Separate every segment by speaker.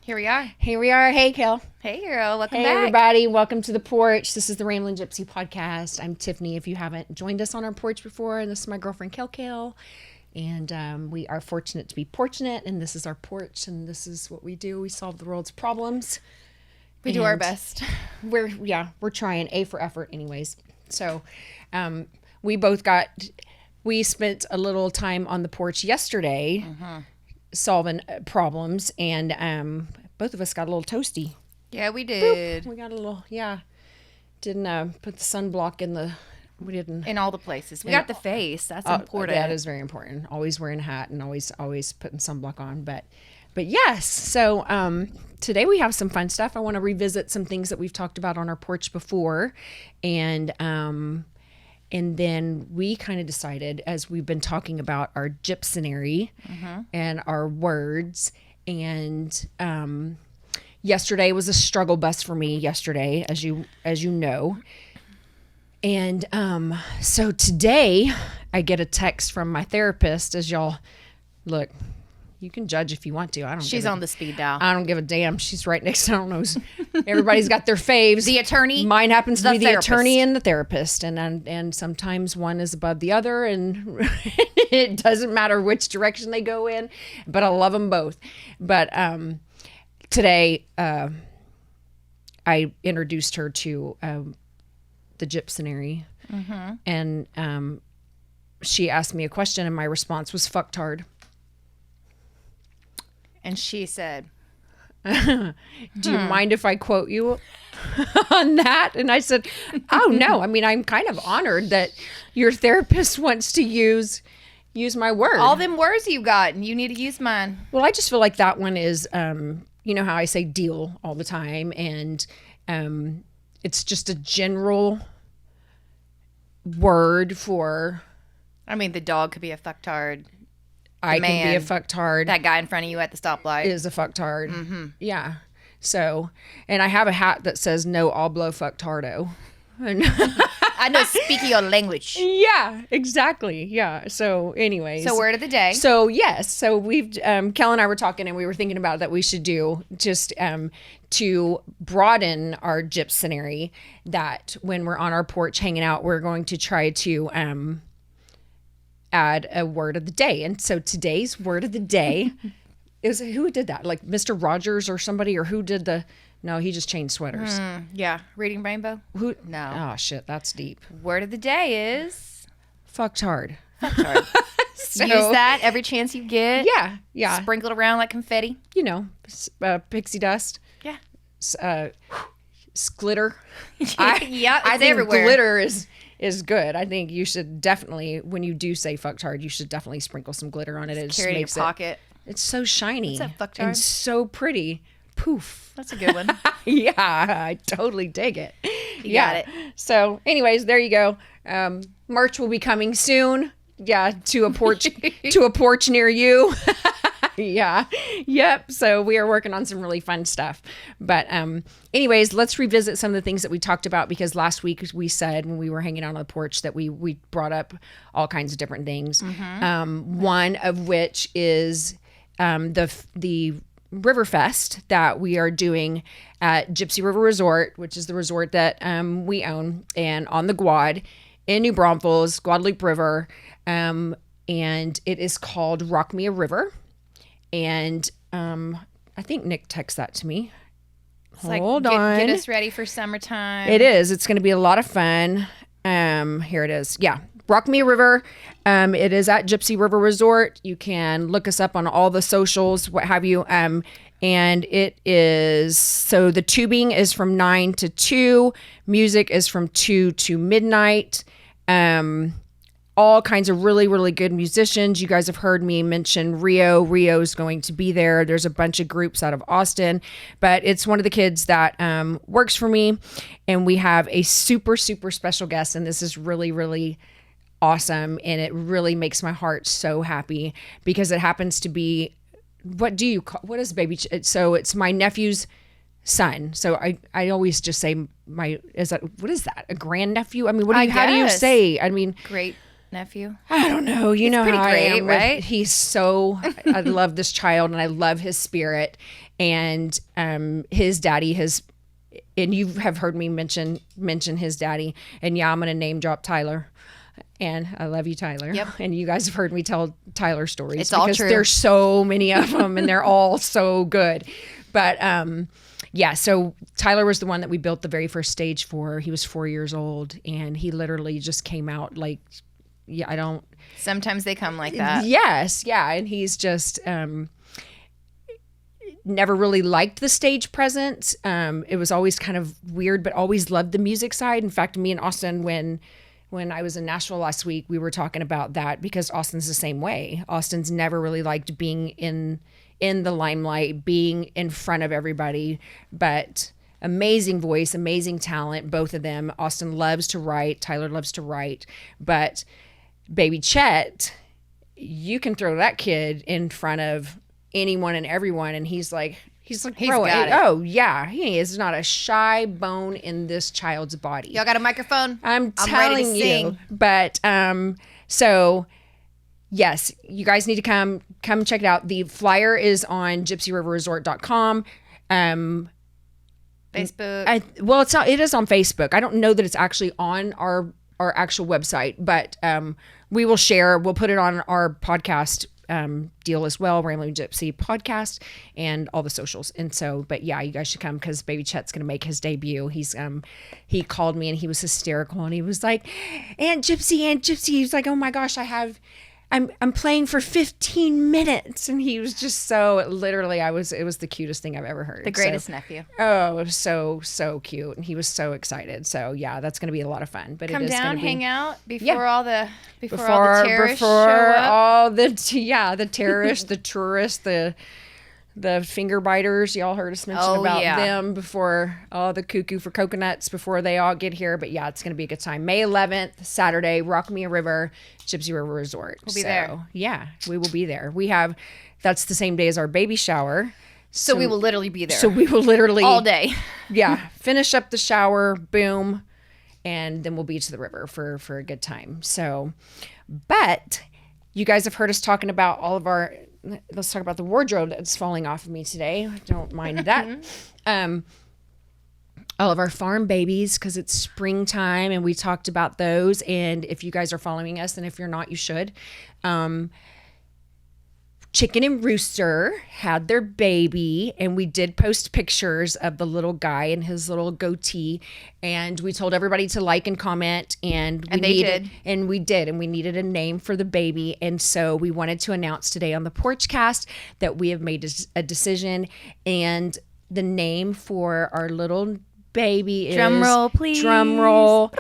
Speaker 1: Here we are.
Speaker 2: Here we are. Hey, Kel.
Speaker 1: Hey, girl. Welcome
Speaker 2: Hey,
Speaker 1: back.
Speaker 2: everybody. Welcome to the porch. This is the Ramblin' Gypsy podcast. I'm Tiffany. If you haven't joined us on our porch before, and this is my girlfriend, Kel. And we are fortunate to be porchnet, and this is our porch, and this is what we do. We solve the world's problems.
Speaker 1: We do our best.
Speaker 2: We're trying. A for effort anyways. So we spent a little time on the porch yesterday solving problems, and both of us got a little toasty.
Speaker 1: Yeah, we did.
Speaker 2: Boop. We got a little, didn't put the sunblock
Speaker 1: In all the places. We got the face. That's important.
Speaker 2: That is very important. Always wearing a hat and always putting sunblock on. But yes, so today we have some fun stuff. I want to revisit some things that we've talked about on our porch before. And then we kind of decided, as we've been talking about our Gypsonary and our words, and yesterday was a struggle bus for me yesterday, as you know. And so today I get a text from my therapist. As y'all look, you can judge if you want to.
Speaker 1: She's on the speed dial.
Speaker 2: I don't give a damn. She's right next to, I don't know. Everybody's got their faves.
Speaker 1: The attorney.
Speaker 2: Mine happens to be the attorney and the therapist. And sometimes one is above the other, and it doesn't matter which direction they go in, but I love them both. But today I introduced her to the Gypsonary, and she asked me a question, and my response was fucktard.
Speaker 1: And she said,
Speaker 2: do you mind if I quote you on that? And I said, oh no, I mean, I'm kind of honored that your therapist wants to use my word.
Speaker 1: all them words you got, and you need to use mine.
Speaker 2: Well, I just feel like that one is, you know how I say deal all the time, and it's just a general word for.
Speaker 1: I mean, the dog could be a fucktard.
Speaker 2: I can be a fucktard.
Speaker 1: That guy in front of you at the stoplight
Speaker 2: is a fucktard. Yeah. So, and I have a hat that says no oblo fucktardo.
Speaker 1: I know, speak your language.
Speaker 2: Yeah, exactly. Yeah. So anyways.
Speaker 1: So word of the day.
Speaker 2: So yes. So we've, Kel and I were talking, and we were thinking about that we should do just to broaden our Gypsonary, that when we're on our porch hanging out, we're going to try to add a word of the day. And so today's word of the day is, who did that? Like Mr. Rogers or somebody, or who did no, he just changed sweaters.
Speaker 1: Yeah. Reading Rainbow?
Speaker 2: Who?
Speaker 1: No.
Speaker 2: Oh shit, that's deep.
Speaker 1: Word of the day is
Speaker 2: fucked hard.
Speaker 1: So, use that every chance you get.
Speaker 2: Yeah.
Speaker 1: Sprinkle it around like confetti.
Speaker 2: You know, pixie dust.
Speaker 1: Yeah.
Speaker 2: Glitter.
Speaker 1: I think everywhere.
Speaker 2: Glitter is good. I think you should definitely, when you do say fucked hard, you should definitely sprinkle some glitter on it. It just
Speaker 1: carry
Speaker 2: makes
Speaker 1: in your pocket.
Speaker 2: It's so shiny.
Speaker 1: What's up, fucked
Speaker 2: and
Speaker 1: hard?
Speaker 2: so pretty. Poof.
Speaker 1: That's a good one.
Speaker 2: Yeah, I totally dig it.
Speaker 1: You got it.
Speaker 2: So anyways, there you go. Merch will be coming soon. Yeah, to a porch near you. Yeah. Yep. So we are working on some really fun stuff. But anyways, let's revisit some of the things that we talked about, because last week we said, when we were hanging out on the porch, that we brought up all kinds of different things. One of which is the Riverfest that we are doing at Gypsy River Resort, which is the resort that we own, and on the Guad in New Braunfels, Guadalupe River. And it is called Rock Me a River. And I think Nick texted that to me. Hold on.
Speaker 1: Get us ready for summertime.
Speaker 2: It is. It's going to be a lot of fun. Here it is. Yeah. Rock Me a River. It is at Gypsy River Resort. You can look us up on all the socials, what have you. And it is, so the tubing is from 9 to 2. Music is from 2 to midnight. All kinds of really, really good musicians. You guys have heard me mention Rio. Rio's going to be there. There's a bunch of groups out of Austin, but it's one of the kids that works for me. And we have a super, super special guest. And this is really, really awesome. And it really makes my heart so happy, because it happens to be, what is baby? So it's my nephew's son. So I always just say what is that? A grandnephew? I mean, how do you say? I mean,
Speaker 1: great nephew?
Speaker 2: I don't know. You know
Speaker 1: pretty
Speaker 2: how
Speaker 1: great,
Speaker 2: I am,
Speaker 1: right?
Speaker 2: He's so. I love this child, and I love his spirit. And his daddy has, and you have heard me mention his daddy. And yeah, I'm gonna name drop Tyler. And I love you, Tyler.
Speaker 1: Yep.
Speaker 2: And you guys have heard me tell Tyler stories.
Speaker 1: It's all
Speaker 2: because
Speaker 1: true.
Speaker 2: There's so many of them, and they're all so good. But yeah, so Tyler was the one that we built the very first stage for. He was 4 years old, and he literally just came out like, yeah, I don't.
Speaker 1: Sometimes they come like that.
Speaker 2: Yes, yeah, and he's just never really liked the stage presence. It was always kind of weird, but always loved the music side. In fact, me and Austin, when I was in Nashville last week, we were talking about that because Austin's the same way. Austin's never really liked being in the limelight, being in front of everybody, but amazing voice, amazing talent, both of them. Austin loves to write. Tyler loves to write. But baby Chet, you can throw that kid in front of anyone and everyone, and he's like growing.
Speaker 1: got it.
Speaker 2: Oh yeah, he is not a shy bone in this child's body.
Speaker 1: Y'all got a microphone?
Speaker 2: I'm
Speaker 1: ready to
Speaker 2: telling you.
Speaker 1: sing.
Speaker 2: But so yes, you guys need to come check it out. The flyer is on gypsyriverresort.com.
Speaker 1: Facebook.
Speaker 2: It is on Facebook. I don't know that it's actually on our actual website, but we will share. We'll put it on our podcast deal as well, Rambling Gypsy podcast, and all the socials. And so, but yeah, you guys should come because baby Chet's going to make his debut. He called me and he was hysterical and he was like, Aunt Gypsy. He's like, oh my gosh, I'm playing for 15 minutes. And he was just so literally, it was the cutest thing I've ever heard.
Speaker 1: The greatest nephew.
Speaker 2: Oh, so cute. And he was so excited. So yeah, that's going to be a lot of fun, but
Speaker 1: Come
Speaker 2: it is
Speaker 1: down,
Speaker 2: going to be
Speaker 1: hang out before all the terrorists
Speaker 2: before
Speaker 1: show up.
Speaker 2: all the terrorists, the tourists, the finger biters. Y'all heard us mention about them before all the cuckoo for coconuts before they all get here. But yeah, it's going to be a good time. May 11th, Saturday, Rock Me a River, Gypsy River Resort.
Speaker 1: We'll be there.
Speaker 2: Yeah, we will be there. That's the same day as our baby shower.
Speaker 1: So we will literally be there.
Speaker 2: So we will literally
Speaker 1: all day.
Speaker 2: Yeah, finish up the shower, boom, and then we'll be to the river for a good time. So, but you guys have heard us talking about let's talk about the wardrobe that's falling off of me today. I don't mind that. All of our farm babies, because it's springtime, and we talked about those. And if you guys are following us, and if you're not, you should. Chicken and Rooster had their baby, and we did post pictures of the little guy and his little goatee, and we told everybody to like and comment, and we did, and we needed a name for the baby, and so we wanted to announce today on the Porchcast that we have made a decision, and the name for our little baby is
Speaker 1: drum roll, please.
Speaker 2: Drum roll.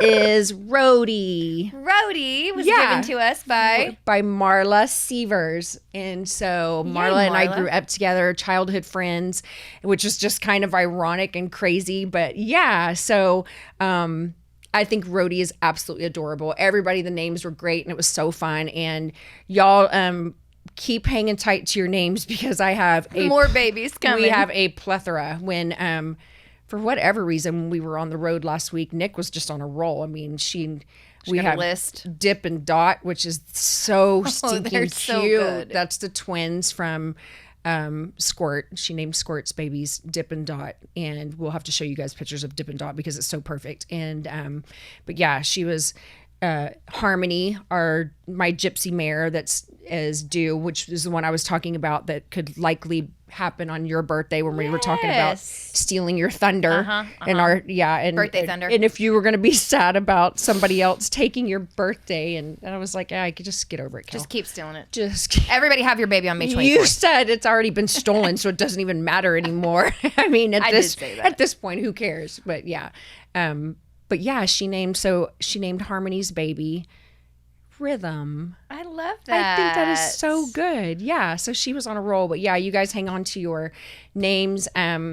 Speaker 2: Is Rhodey.
Speaker 1: Rhodey was given to us by
Speaker 2: Marla Sievers. And so Marla and I grew up together, childhood friends, which is just kind of ironic and crazy. But yeah, so I think Rhodey is absolutely adorable. Everybody, the names were great and it was so fun. And y'all keep hanging tight to your names because I have
Speaker 1: more babies coming.
Speaker 2: We have a plethora. When for whatever reason, when we were on the road last week, Nick was just on a roll. I mean, we have Dip and Dot, which is so stinking cute.
Speaker 1: So good.
Speaker 2: That's the twins from Squirt. She named Squirt's babies Dip and Dot, and we'll have to show you guys pictures of Dip and Dot because it's so perfect. And but yeah, she was Harmony, my gypsy mare is due, which is the one I was talking about that could likely happen on your birthday when we were talking about stealing your thunder and and
Speaker 1: birthday thunder.
Speaker 2: And if you were going to be sad about somebody else taking your birthday, and I was like, I could just get over it, Kel.
Speaker 1: Just keep stealing it.
Speaker 2: Everybody
Speaker 1: have your baby on May 24th.
Speaker 2: You said it's already been stolen, so it doesn't even matter anymore. I mean, at this point, who cares? But yeah. But yeah, she named Harmony's baby Rhythm.
Speaker 1: I love that.
Speaker 2: I think that is so good. Yeah, so she was on a roll. But yeah, you guys hang on to your names.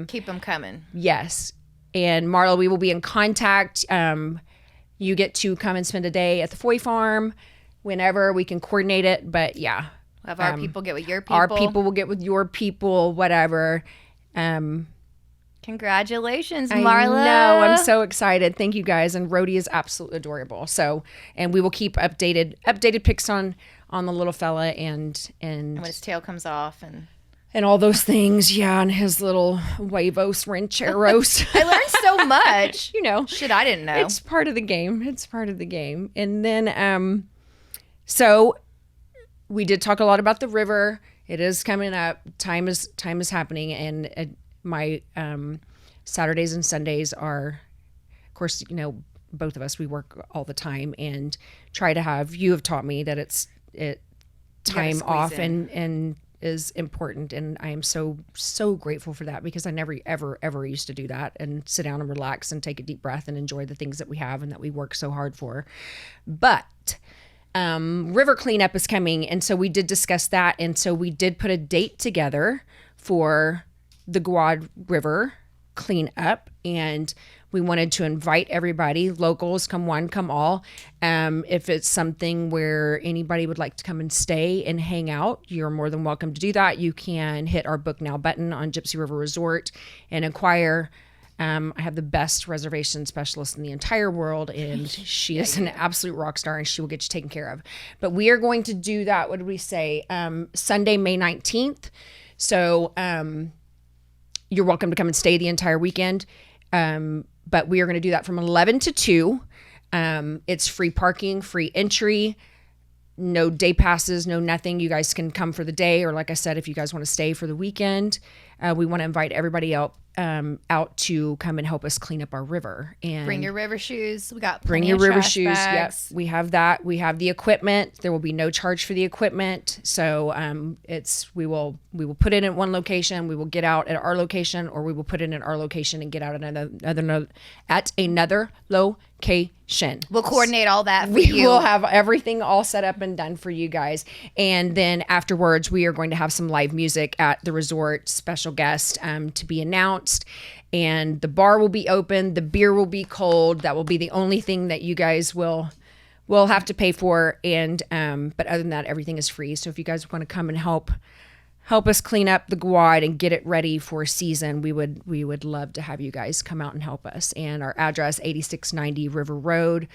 Speaker 1: Keep them coming.
Speaker 2: Yes. And Marla, we will be in contact. You get to come and spend a day at the Foy Farm whenever we can coordinate it. But yeah.
Speaker 1: We'll have our people get with your people.
Speaker 2: Our people will get with your people, whatever.
Speaker 1: Congratulations,
Speaker 2: I
Speaker 1: Marla.
Speaker 2: know. I'm so excited. Thank you guys. And Rhodey is absolutely adorable. So, and we will keep updated pics on the little fella and
Speaker 1: when his tail comes off
Speaker 2: and all those things. Yeah. And his little huevos rancheros.
Speaker 1: I learned so much.
Speaker 2: Shit,
Speaker 1: I didn't know.
Speaker 2: It's part of the game. And then, so we did talk a lot about the river. It is coming up. Time is happening. And my Saturdays and Sundays are, of course, both of us, we work all the time and try to have, you have taught me that time off and is important. And I am so grateful for that, because I never, ever used to do that and sit down and relax and take a deep breath and enjoy the things that we have and that we work so hard for. But river cleanup is coming. And so we did discuss that. And so we did put a date together for the Guad River cleanup, and we wanted to invite everybody, locals, come one, come all. If it's something where anybody would like to come and stay and hang out, you're more than welcome to do that. You can hit our book now button on Gypsy River Resort and inquire. I have the best reservation specialist in the entire world, and she is an absolute rock star, and she will get you taken care of. But we are going to do that, what did we say, Sunday, May 19th. So you're welcome to come and stay the entire weekend. But we are going to do that from 11 to 2. It's free parking, free entry, no day passes, no nothing. You guys can come for the day, or like I said, if you guys want to stay for the weekend, we want to invite everybody out to come and help us clean up our river. And
Speaker 1: bring your river shoes. We got
Speaker 2: bring
Speaker 1: plenty
Speaker 2: your
Speaker 1: of
Speaker 2: river
Speaker 1: trash
Speaker 2: shoes.
Speaker 1: bags.
Speaker 2: Yep, we have that. We have the equipment. There will be no charge for the equipment. So we will put it in one location. We will get out at our location, or we will put it in our location and get out at another location.
Speaker 1: We'll coordinate all that for
Speaker 2: you.
Speaker 1: We
Speaker 2: will have everything all set up and done for you guys. And then afterwards, we are going to have some live music at the resort, special guest to be announced. And the bar will be open. The beer will be cold. That will be the only thing that you guys will have to pay for. And but other than that, everything is free. So if you guys want to come and help us clean up the Guad and get it ready for season, we would love to have you guys come out and help us. And our address, 8690 River Road,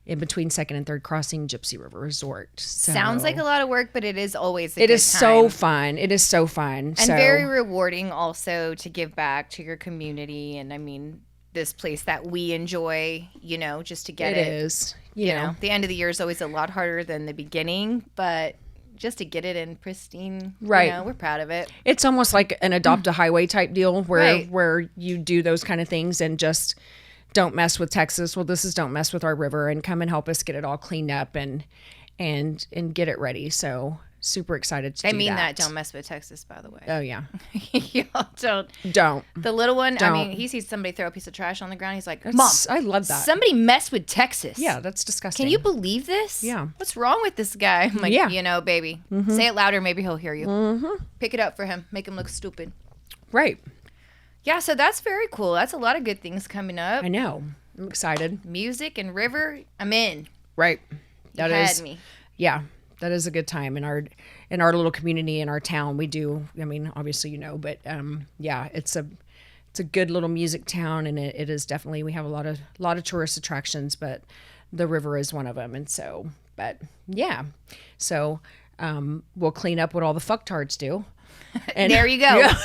Speaker 2: in between 2nd and 3rd Crossing, Gypsy River Resort. So,
Speaker 1: sounds like a lot of work, but it is always a
Speaker 2: it
Speaker 1: good
Speaker 2: is
Speaker 1: time.
Speaker 2: so fun. It is so fun.
Speaker 1: And very rewarding also to give back to your community. And I mean, this place that we enjoy, just to get it.
Speaker 2: It is.
Speaker 1: The end of the year is always a lot harder than the beginning, but just to get it in pristine,
Speaker 2: right?
Speaker 1: We're proud of it.
Speaker 2: It's almost like an adopt a highway type deal where you do those kind of things and just don't mess with Texas. Well, this is don't mess with our river, and come and help us get it all cleaned up and get it ready. So super excited to do that.
Speaker 1: I mean that. Don't mess with Texas, by the way.
Speaker 2: Oh yeah.
Speaker 1: Y'all don't.
Speaker 2: The
Speaker 1: little one,
Speaker 2: don't.
Speaker 1: I mean, he sees somebody throw a piece of trash on the ground. He's like, Mom,
Speaker 2: I love that.
Speaker 1: Somebody messed with Texas.
Speaker 2: Yeah, that's disgusting.
Speaker 1: Can you believe this?
Speaker 2: Yeah.
Speaker 1: What's wrong with this guy? I'm like, baby.
Speaker 2: Mm-hmm.
Speaker 1: Say it louder. Maybe he'll hear you.
Speaker 2: Mm-hmm.
Speaker 1: Pick it up for him. Make him look stupid.
Speaker 2: Right.
Speaker 1: Yeah, so that's very cool. That's a lot of good things coming up.
Speaker 2: I know. I'm excited.
Speaker 1: Music and river, I'm in.
Speaker 2: Right.
Speaker 1: That had me.
Speaker 2: Yeah. That is a good time in our little community, in our town. We do. I mean, obviously, but it's a good little music town, and it is definitely, we have a lot of tourist attractions, but the river is one of them. And so, but yeah, so we'll clean up what all the fucktards do. And
Speaker 1: there you go. Yeah.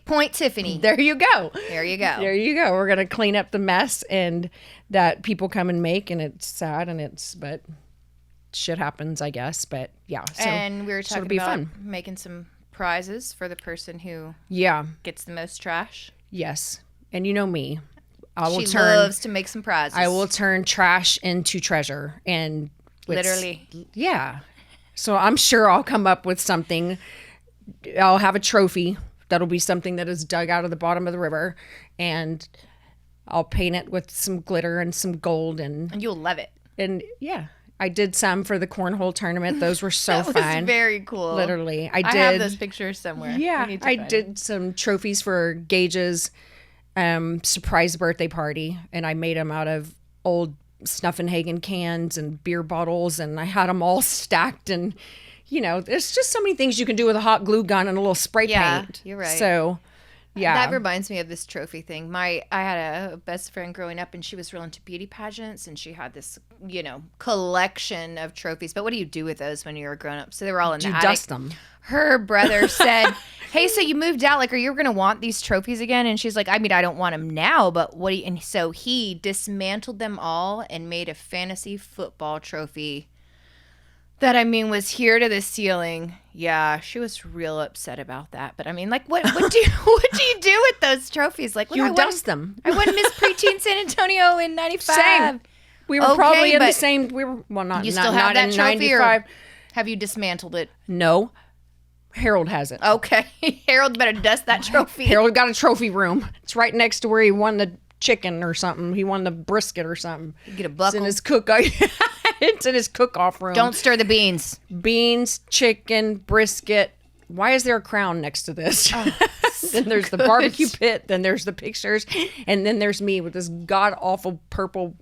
Speaker 1: Point Tiffany.
Speaker 2: There you go.
Speaker 1: There you go.
Speaker 2: There you go. We're gonna clean up the mess and that people come and make, and it's sad, but shit happens, I guess. But yeah. So,
Speaker 1: and we were talking about
Speaker 2: fun.
Speaker 1: Making some prizes for the person who gets the most trash.
Speaker 2: Yes. And you know me.
Speaker 1: She loves to make some prizes.
Speaker 2: I will turn trash into treasure. And
Speaker 1: literally.
Speaker 2: Yeah. So I'm sure I'll come up with something. I'll have a trophy that'll be something that is dug out of the bottom of the river, and I'll paint it with some glitter and some gold, and
Speaker 1: you'll love it.
Speaker 2: And yeah, I did some for the cornhole tournament. Those were so
Speaker 1: that
Speaker 2: fun.
Speaker 1: Was very cool.
Speaker 2: Literally, I
Speaker 1: have those pictures somewhere.
Speaker 2: Yeah, I did some trophies for Gage's surprise birthday party, and I made them out of old Snuffenhagen cans and beer bottles, and I had them all stacked. And there's just so many things you can do with a hot glue gun and a little spray paint.
Speaker 1: You're right.
Speaker 2: So Yeah.
Speaker 1: That reminds me of this trophy thing. I had a best friend growing up, and she was real into beauty pageants, and she had this, collection of trophies. But what do you do with those when you're a grown up? So they were all in the
Speaker 2: You
Speaker 1: attic.
Speaker 2: dust them.
Speaker 1: Her brother said, "Hey, so you moved out? Like, are you going to want these trophies again?" And she's like, "I mean, I don't want them now, but what do you?" And so he dismantled them all and made a fantasy football trophy that, was here to the ceiling. Yeah, she was real upset about that. But like, what do you do with those trophies? Like, look,
Speaker 2: You dust them.
Speaker 1: I won Miss Preteen San Antonio in '95.
Speaker 2: Same. We were
Speaker 1: Okay,
Speaker 2: probably in the
Speaker 1: but
Speaker 2: same. We were not.
Speaker 1: You
Speaker 2: not,
Speaker 1: still have
Speaker 2: not
Speaker 1: that
Speaker 2: in
Speaker 1: trophy, or
Speaker 2: 95.
Speaker 1: have you dismantled it?
Speaker 2: No. Harold has it.
Speaker 1: Okay, Harold better dust that trophy.
Speaker 2: Harold got a trophy room. It's right next to where he won the chicken or something. He won the brisket or something.
Speaker 1: You get a
Speaker 2: It's
Speaker 1: buckle.
Speaker 2: in his it's in his cook-off room.
Speaker 1: Don't stir the beans.
Speaker 2: Beans, chicken, brisket. Why is there a crown next to this? Then there's the barbecue pit. Then there's the pictures, and then there's me with this god awful purple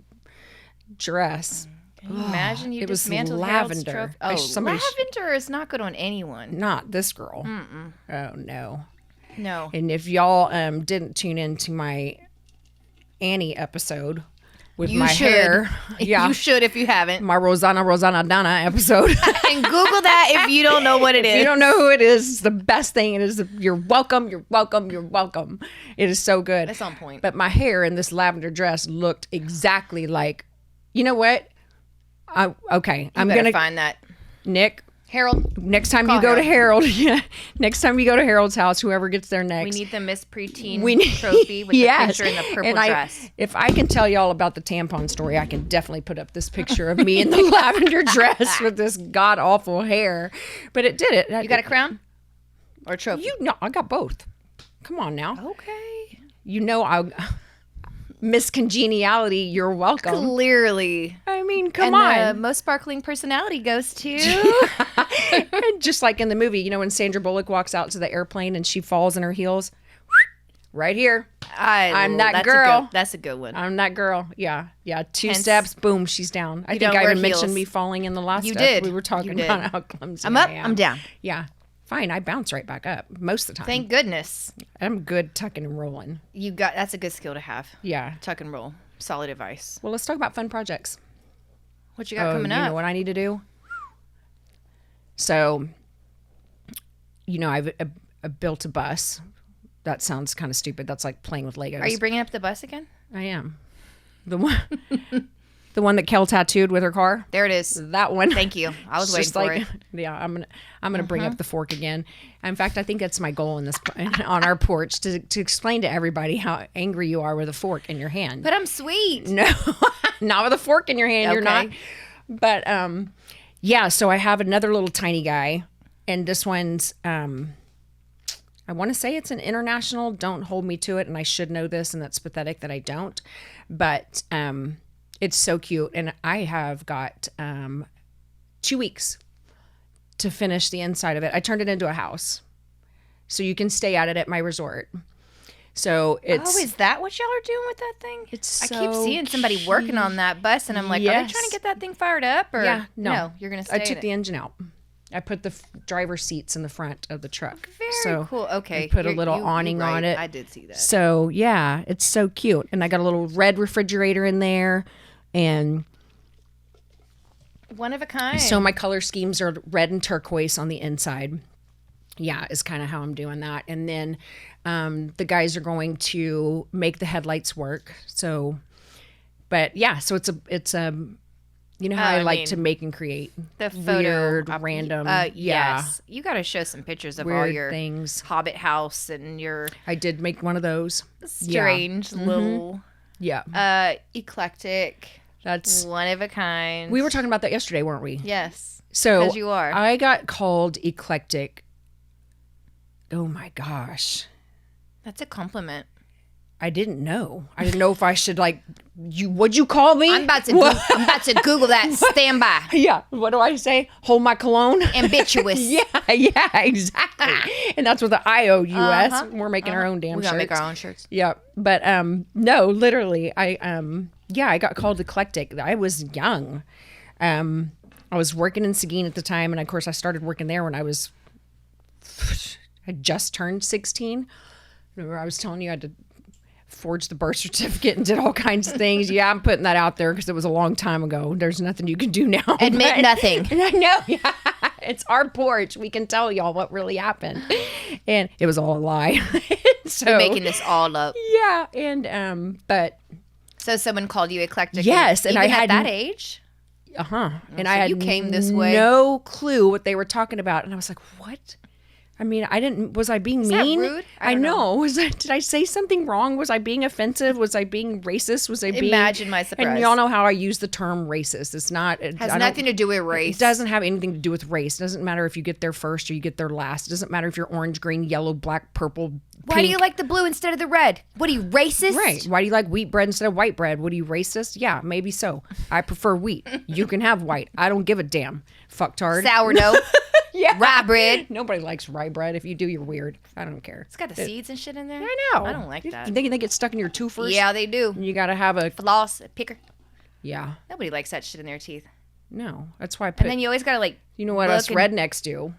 Speaker 2: dress.
Speaker 1: Can you imagine you
Speaker 2: It was
Speaker 1: dismantled
Speaker 2: lavender.
Speaker 1: Harold's
Speaker 2: I-
Speaker 1: trophy?
Speaker 2: somebody
Speaker 1: Lavender is not good on anyone.
Speaker 2: Not this girl. Oh no.
Speaker 1: No.
Speaker 2: And if y'all didn't tune into my Annie episode with
Speaker 1: You
Speaker 2: my
Speaker 1: should.
Speaker 2: hair, yeah,
Speaker 1: You should if you haven't.
Speaker 2: my Rosanne Rosanadana episode.
Speaker 1: And Google that if you don't know what it is.
Speaker 2: If you don't know who it is, it's the best thing. It is. You're welcome. You're welcome. You're welcome. It is so good.
Speaker 1: It's on point.
Speaker 2: But my hair in this lavender dress looked exactly like. You know what? Okay. I'm
Speaker 1: better
Speaker 2: gonna
Speaker 1: find that.
Speaker 2: Nick.
Speaker 1: Harold,
Speaker 2: Next time
Speaker 1: Call
Speaker 2: you go to
Speaker 1: Harold.
Speaker 2: Harold, yeah. Next time you go to Harold's house, whoever gets there next,
Speaker 1: we need the Miss Preteen
Speaker 2: we need
Speaker 1: trophy with
Speaker 2: yes.
Speaker 1: the picture in the purple
Speaker 2: And
Speaker 1: dress.
Speaker 2: If I can tell y'all about the tampon story, I can definitely put up this picture of me in the lavender dress with this god awful hair. But it did it.
Speaker 1: You got a crown or a trophy?
Speaker 2: You know, I got both. Come on now.
Speaker 1: Okay.
Speaker 2: You know, I Miss Congeniality. You're welcome.
Speaker 1: Clearly.
Speaker 2: I mean, come
Speaker 1: and
Speaker 2: on.
Speaker 1: the most sparkling personality goes to.
Speaker 2: And just like in the movie, you know, when Sandra Bullock walks out to the airplane and she falls in her heels, right here. I'm that girl.
Speaker 1: That's a good one.
Speaker 2: I'm that girl. Yeah. Yeah. Two
Speaker 1: Hence-
Speaker 2: steps. Boom. She's down. I think
Speaker 1: don't
Speaker 2: I
Speaker 1: wear
Speaker 2: even mentioned
Speaker 1: heels.
Speaker 2: me falling in the last
Speaker 1: You
Speaker 2: step.
Speaker 1: did.
Speaker 2: We were talking
Speaker 1: You did.
Speaker 2: about how clumsy
Speaker 1: I'm up,
Speaker 2: I am.
Speaker 1: I'm down.
Speaker 2: Yeah. Fine. I bounce right back up most of the time.
Speaker 1: Thank goodness.
Speaker 2: I'm good tucking and rolling.
Speaker 1: That's a good skill to have.
Speaker 2: Yeah.
Speaker 1: Tuck and roll. Solid advice.
Speaker 2: Well, let's talk about fun projects.
Speaker 1: What you got coming
Speaker 2: You
Speaker 1: up?
Speaker 2: know what I need to do? So, you know, I've built a bus. That sounds kind of stupid. That's like playing with Legos.
Speaker 1: Are you bringing up the bus again?
Speaker 2: I am. The one the one that Kel tattooed with her car.
Speaker 1: There it is.
Speaker 2: That one.
Speaker 1: Thank you. I was
Speaker 2: It's
Speaker 1: waiting
Speaker 2: just
Speaker 1: for
Speaker 2: like,
Speaker 1: it.
Speaker 2: yeah, I'm gonna bring up the fork again. In fact, I think that's my goal in this on our porch to explain to everybody how angry you are with a fork in your hand.
Speaker 1: But I'm sweet.
Speaker 2: No, not with a fork in your hand. You're not.
Speaker 1: Okay.
Speaker 2: But yeah. So I have another little tiny guy, and this one's I want to say it's an international. Don't hold me to it, and I should know this, and that's pathetic that I don't. But it's so cute, and I have got 2 weeks to finish the inside of it. I turned it into a house, so you can stay at it at my resort. So it's
Speaker 1: Oh, is that what y'all are doing with that thing?
Speaker 2: It's
Speaker 1: I keep
Speaker 2: so
Speaker 1: seeing somebody working on that bus, and I'm like, are they
Speaker 2: Yes.
Speaker 1: trying to get that thing fired up? Or
Speaker 2: Yeah, no.
Speaker 1: you're gonna stay
Speaker 2: I took
Speaker 1: in
Speaker 2: the
Speaker 1: it.
Speaker 2: engine out. I put the driver's seats in the front of the truck.
Speaker 1: Very
Speaker 2: so
Speaker 1: cool. Okay,
Speaker 2: I put a
Speaker 1: You're-
Speaker 2: little
Speaker 1: you-
Speaker 2: awning
Speaker 1: you're
Speaker 2: on
Speaker 1: right.
Speaker 2: it.
Speaker 1: I did see that.
Speaker 2: So yeah, it's so cute, and I got a little red refrigerator in there, and
Speaker 1: One of a kind.
Speaker 2: so my color schemes are red and turquoise on the inside. Yeah, is kind of how I'm doing that, and then the guys are going to make the headlights work. So, but yeah, so it's a. You know how I like to make and create
Speaker 1: the photo
Speaker 2: weird, random,
Speaker 1: yes, you got to show some pictures of all
Speaker 2: weird
Speaker 1: your
Speaker 2: things.
Speaker 1: Hobbit house and your
Speaker 2: I did make one of those.
Speaker 1: strange little
Speaker 2: Yeah,
Speaker 1: eclectic,
Speaker 2: that's.
Speaker 1: one of a kind.
Speaker 2: We were talking about that yesterday, weren't we?
Speaker 1: yes,
Speaker 2: So
Speaker 1: 'cause you are.
Speaker 2: I got called eclectic. Oh my gosh.
Speaker 1: That's a compliment.
Speaker 2: I didn't know. I didn't know if I should what'd you call me?
Speaker 1: I'm about to Google that. Stand by.
Speaker 2: Yeah. What do I say? Hold my cologne?
Speaker 1: Ambitious.
Speaker 2: Yeah, exactly. And that's with the IOUS.
Speaker 1: Uh-huh.
Speaker 2: We're making our own damn
Speaker 1: We
Speaker 2: shirts.
Speaker 1: gotta make our own shirts.
Speaker 2: Yeah. But no, literally, I got called eclectic. I was young. I was working in Seguin at the time, and of course I started working there when I just turned 16. Remember I was telling you I had to forged the birth certificate and did all kinds of things. Yeah, I'm putting that out there because it was a long time ago. There's nothing you can do now.
Speaker 1: Admit nothing.
Speaker 2: I know. Yeah. It's our porch. We can tell y'all what really happened. And it was all a lie. So
Speaker 1: you're making this all up.
Speaker 2: Yeah. And but
Speaker 1: so someone called you eclectic.
Speaker 2: Yes, and
Speaker 1: even
Speaker 2: I
Speaker 1: at
Speaker 2: had
Speaker 1: that age.
Speaker 2: And
Speaker 1: so
Speaker 2: I had
Speaker 1: you came this way.
Speaker 2: no clue what they were talking about, and I was like, what? I mean, I didn't. Was I being mean?
Speaker 1: That rude?
Speaker 2: I know. Did I say something wrong? Was I being offensive? Was I being racist? Was I being?
Speaker 1: Imagine my surprise.
Speaker 2: And y'all know how I use the term racist. It's not.
Speaker 1: Has nothing to do with race.
Speaker 2: It doesn't have anything to do with race. It doesn't matter if you get there first or you get there last. It doesn't matter if you're orange, green, yellow, black, purple.
Speaker 1: Why
Speaker 2: pink.
Speaker 1: do you like the blue instead of the red? What are you, racist?
Speaker 2: Right. Why do you like wheat bread instead of white bread? What are you, racist? Yeah, maybe so. I prefer wheat. You can have white. I don't give a damn. Fucktard.
Speaker 1: Sourdough.
Speaker 2: Yeah.
Speaker 1: Rye bread.
Speaker 2: Nobody likes rye bread. If you do, you're weird. I don't care.
Speaker 1: It's got the seeds and shit in there.
Speaker 2: I know.
Speaker 1: I don't like that.
Speaker 2: You think they get stuck in your tooth first?
Speaker 1: Yeah, they do.
Speaker 2: You got to have a
Speaker 1: Floss, a picker.
Speaker 2: Yeah.
Speaker 1: Nobody likes that shit in their teeth.
Speaker 2: No, that's why I put.
Speaker 1: And then you always got to like.
Speaker 2: You know what us rednecks do?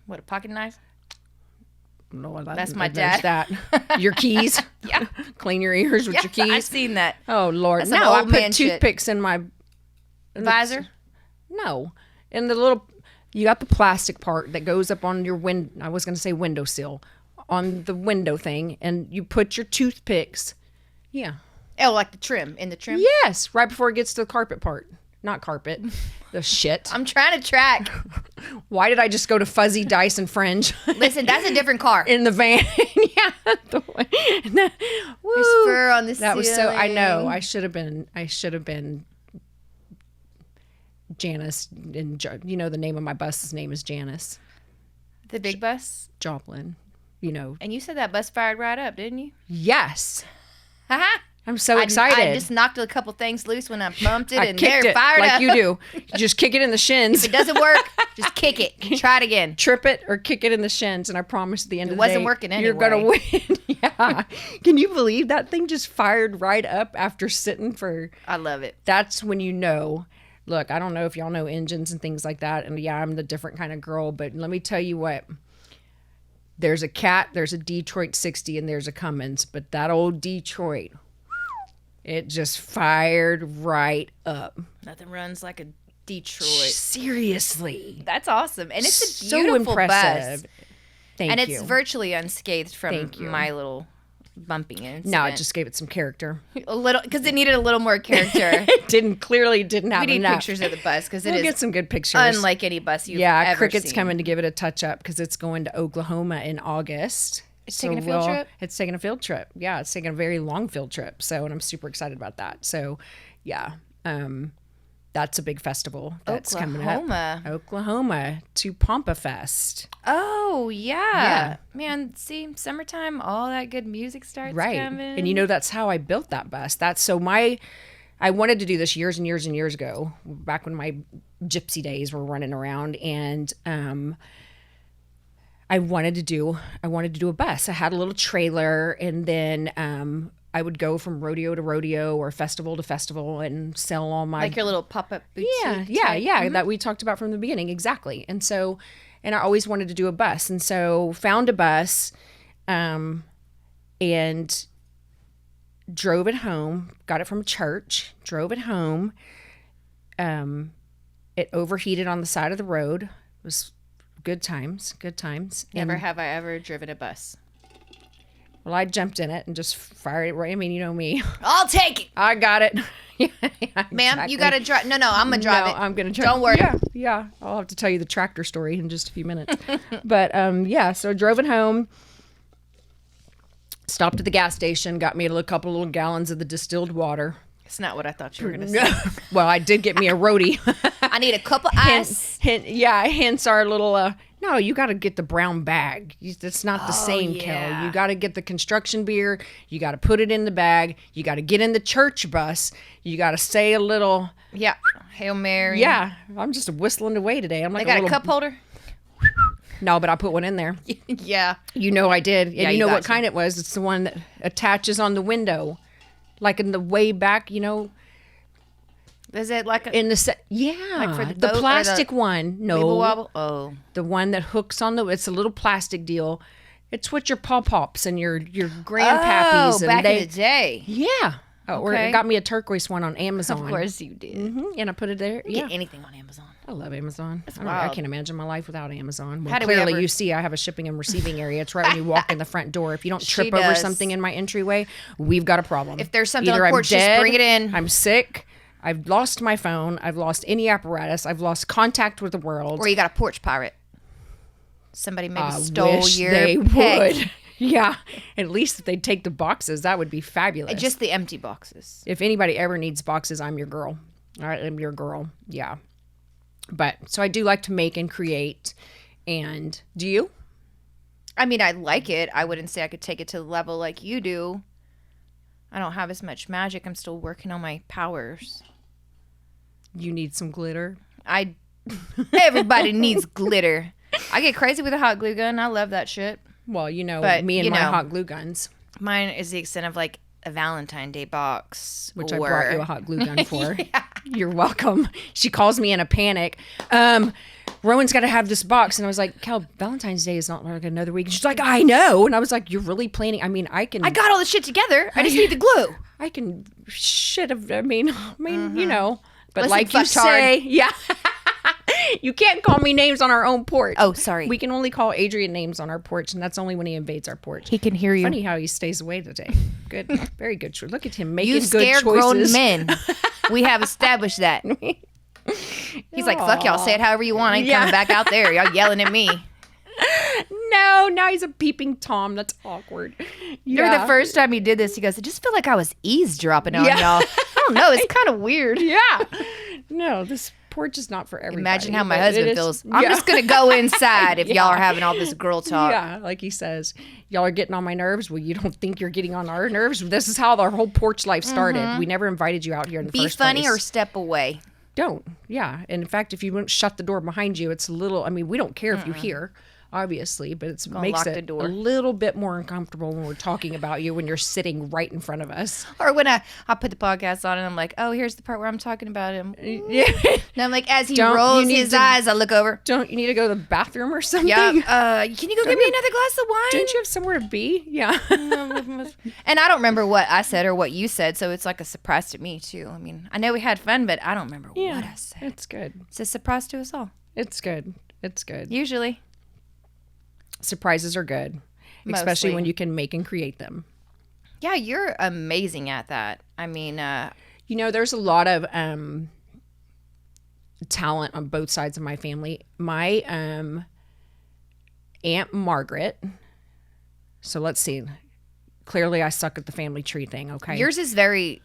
Speaker 1: What, a pocket knife?
Speaker 2: No,
Speaker 1: that's my dad.
Speaker 2: That your keys.
Speaker 1: Yeah.
Speaker 2: Clean your ears with your keys.
Speaker 1: I've seen that.
Speaker 2: Oh Lord,
Speaker 1: That's
Speaker 2: no! I
Speaker 1: old man
Speaker 2: put
Speaker 1: shit.
Speaker 2: toothpicks in my
Speaker 1: Visor?
Speaker 2: No, in the little. You got the plastic part that goes up on your I was going to say windowsill, on the window thing, and you put your toothpicks. Yeah.
Speaker 1: Oh, like the trim, in the trim?
Speaker 2: Yes, right before it gets to the carpet part. Not carpet. The shit.
Speaker 1: I'm trying to track.
Speaker 2: Why did I just go to fuzzy dice and fringe?
Speaker 1: Listen, that's a different car.
Speaker 2: In the van. Yeah.
Speaker 1: There's fur on the
Speaker 2: That
Speaker 1: ceiling.
Speaker 2: was so. I know. I should have been Janice. And you know the name of my bus's name is Janice
Speaker 1: The big bus?
Speaker 2: Joplin. You know.
Speaker 1: And you said that bus fired right up, didn't you?
Speaker 2: Yes.
Speaker 1: Haha.
Speaker 2: I'm so excited.
Speaker 1: I just knocked a couple things loose when I bumped it,
Speaker 2: I
Speaker 1: and
Speaker 2: kicked
Speaker 1: they're
Speaker 2: it
Speaker 1: fired
Speaker 2: like
Speaker 1: up.
Speaker 2: you do. You just kick it in the shins.
Speaker 1: If it doesn't work, just kick it. Try it again.
Speaker 2: Trip it or kick it in the shins, and I promise at the end of the day,
Speaker 1: wasn't working
Speaker 2: you're gonna
Speaker 1: anyway.
Speaker 2: win. Yeah. Can you believe that thing just fired right up after sitting for?
Speaker 1: I love it.
Speaker 2: That's when you know. Look, I don't know if y'all know engines and things like that, and yeah, I'm the different kind of girl, but let me tell you what. There's a Cat, there's a Detroit 60, and there's a Cummins, but that old Detroit. It just fired right up.
Speaker 1: Nothing runs like a Detroit.
Speaker 2: Seriously.
Speaker 1: That's awesome. And it's a
Speaker 2: So
Speaker 1: beautiful
Speaker 2: impressive.
Speaker 1: bus.
Speaker 2: Thank
Speaker 1: and
Speaker 2: you.
Speaker 1: it's virtually unscathed from
Speaker 2: Thank you.
Speaker 1: my little bumping incident.
Speaker 2: No, it just gave it some character.
Speaker 1: a little, because it needed a little more character.
Speaker 2: It clearly didn't have
Speaker 1: We need
Speaker 2: enough.
Speaker 1: pictures of the bus because
Speaker 2: We'll
Speaker 1: it
Speaker 2: get
Speaker 1: is
Speaker 2: some good pictures.
Speaker 1: unlike any bus you've ever
Speaker 2: Cricket's
Speaker 1: seen.
Speaker 2: coming to give it a touch up because it's going to Oklahoma in August.
Speaker 1: It's taking a field trip?
Speaker 2: It's taking a field trip. Yeah, it's taking a very long field trip. So, and I'm super excited about that. So, yeah, that's a big festival that's coming up. Oklahoma to Pampa Fest.
Speaker 1: Oh, yeah. Man, see, summertime, all that good music starts coming.
Speaker 2: And you know, that's how I built that bus. I wanted to do this years and years and years ago, back when my Gypsy days were running around, and I wanted to do a bus. I had a little trailer, and then I would go from rodeo to rodeo or festival to festival and sell all my
Speaker 1: like your little pop-up boutique
Speaker 2: yeah, that we talked about from the beginning, exactly. And so, and I always wanted to do a bus, and so found a bus, and drove it home. Got it from church. Drove it home. It overheated on the side of the road. It was good times.
Speaker 1: Never have I ever driven a bus.
Speaker 2: Well, I jumped in it and just fired it right. I mean, you know me.
Speaker 1: I'll take it.
Speaker 2: I got it. Yeah,
Speaker 1: Ma'am,
Speaker 2: exactly.
Speaker 1: you got to drive. No, I'm going to drive it.
Speaker 2: I'm going to drive.
Speaker 1: Don't worry.
Speaker 2: Yeah. I'll have to tell you the tractor story in just a few minutes. But so I drove it home. Stopped at the gas station, got me a couple little gallons of the distilled water.
Speaker 1: It's not what I thought you were going to say.
Speaker 2: Well, I did get me a roadie.
Speaker 1: I need a cup of ice.
Speaker 2: Hence our little, no, you got to get the brown bag. It's not the same,
Speaker 1: yeah.
Speaker 2: Kel. You got to get the construction beer. You got to put it in the bag. You got to get in the church bus. You got to say a little.
Speaker 1: Yeah. Hail Mary.
Speaker 2: Yeah. I'm just whistling away today. I'm like
Speaker 1: They got a cup holder?
Speaker 2: No, but I put one in there.
Speaker 1: Yeah.
Speaker 2: You know I did. And
Speaker 1: Yeah,
Speaker 2: you
Speaker 1: you
Speaker 2: know
Speaker 1: got
Speaker 2: what kind it was? It's the one that attaches on the window. Like in the way back, you know.
Speaker 1: Is it like a
Speaker 2: In the yeah,
Speaker 1: like for the boat or
Speaker 2: plastic one. No,
Speaker 1: Weeble wobble? Oh.
Speaker 2: the one that hooks on it's a little plastic deal. It's what your pop-pops and your grandpappies and
Speaker 1: back in the day.
Speaker 2: Yeah. Or it got me a turquoise one on Amazon.
Speaker 1: Of course you did.
Speaker 2: And I put it there.
Speaker 1: You get anything on Amazon.
Speaker 2: I love Amazon.
Speaker 1: That's
Speaker 2: I
Speaker 1: wild.
Speaker 2: can't imagine my life without Amazon. Well,
Speaker 1: How do we
Speaker 2: clearly
Speaker 1: ever-
Speaker 2: you see I have a shipping and receiving area. It's right when you walk in the front door. If you don't trip
Speaker 1: She
Speaker 2: over
Speaker 1: does.
Speaker 2: something in my entryway, we've got a problem.
Speaker 1: If there's something
Speaker 2: Either
Speaker 1: on the
Speaker 2: I'm
Speaker 1: porch, just
Speaker 2: dead,
Speaker 1: bring it in.
Speaker 2: I'm sick. I've lost my phone. I've lost any apparatus. I've lost contact with the world.
Speaker 1: Or you got a porch pirate. Somebody maybe stole
Speaker 2: wish
Speaker 1: your
Speaker 2: they
Speaker 1: peg.
Speaker 2: would. Yeah. At least if they'd take the boxes, that would be fabulous.
Speaker 1: Just the empty boxes.
Speaker 2: If anybody ever needs boxes, I'm your girl. All right, I'm your girl. Yeah. But so I do like to make and create. And do you?
Speaker 1: I mean, I like it. I wouldn't say I could take it to the level like you do. I don't have as much magic. I'm still working on my powers.
Speaker 2: You need some glitter.
Speaker 1: Everybody needs glitter. I get crazy with a hot glue gun. I love that shit.
Speaker 2: Well,
Speaker 1: But,
Speaker 2: me and
Speaker 1: you
Speaker 2: my
Speaker 1: know.
Speaker 2: hot glue guns,
Speaker 1: Mine is the extent of like a Valentine Day box.
Speaker 2: which I brought you a hot glue gun for. You're welcome. She calls me in a panic. Rowan's got to have this box. And I was like, Cal, Valentine's Day is not like another week. And she's like, I know. And I was like, you're really planning? I mean, I got
Speaker 1: all the shit together. I just need the glue.
Speaker 2: I can I mean, you know, but
Speaker 1: Listen,
Speaker 2: like you
Speaker 1: fucktard.
Speaker 2: say, yeah, you can't call me names on our own porch.
Speaker 1: Oh, sorry.
Speaker 2: We can only call Adrian names on our porch, and that's only when he invades our porch.
Speaker 1: He can hear you.
Speaker 2: Funny how he stays away today. Good, very good. Look at him making
Speaker 1: You
Speaker 2: good
Speaker 1: scare
Speaker 2: choices.
Speaker 1: grown men. We have established that. He's like, fuck y'all. Say it however you want. I ain't
Speaker 2: Yeah.
Speaker 1: coming back out there. Y'all yelling at me.
Speaker 2: No, now he's a peeping Tom. That's awkward.
Speaker 1: Remember the first time he did this, he goes, I just feel like I was eavesdropping on
Speaker 2: Yeah.
Speaker 1: y'all. I don't know. It's kind of weird.
Speaker 2: Yeah. No, this porch is not for everybody.
Speaker 1: Imagine how my
Speaker 2: but it
Speaker 1: husband
Speaker 2: is-
Speaker 1: feels. I'm
Speaker 2: Yeah.
Speaker 1: just going to go inside if y'all are having all this girl talk.
Speaker 2: Yeah, like he says, y'all are getting on my nerves. Well, you don't think you're getting on our nerves? This is how our whole porch life started. We never invited you out here in the
Speaker 1: Be
Speaker 2: first
Speaker 1: funny
Speaker 2: place.
Speaker 1: or step away.
Speaker 2: Don't. Yeah. And in fact, if you won't shut the door behind you, it's a little, I mean, we don't care if you hear, obviously, but it makes
Speaker 1: lock
Speaker 2: it
Speaker 1: the door.
Speaker 2: a little bit more uncomfortable when we're talking about you when you're sitting right in front of us.
Speaker 1: Or when I put the podcast on and I'm like, oh, here's the part where I'm talking about him.
Speaker 2: Yeah.
Speaker 1: And I'm like, as he
Speaker 2: Don't- you
Speaker 1: rolls
Speaker 2: need
Speaker 1: his
Speaker 2: to-
Speaker 1: eyes, I look over.
Speaker 2: Don't you need to go to the bathroom or something?
Speaker 1: Yeah. Can you go get me another glass of wine?
Speaker 2: Don't you have somewhere to be? Yeah.
Speaker 1: And I don't remember what I said or what you said, so it's like a surprise to me too. I mean, I know we had fun, but I don't remember what I said.
Speaker 2: It's good.
Speaker 1: It's a surprise to us all.
Speaker 2: It's good. It's good.
Speaker 1: Usually.
Speaker 2: Surprises are good, especially
Speaker 1: Mostly.
Speaker 2: when you can make and create them.
Speaker 1: Yeah, you're amazing at that. I mean,
Speaker 2: You know, there's a lot of talent on both sides of my family. My Aunt Margaret. So let's see. Clearly, I suck at the family tree thing. Okay,
Speaker 1: yours is very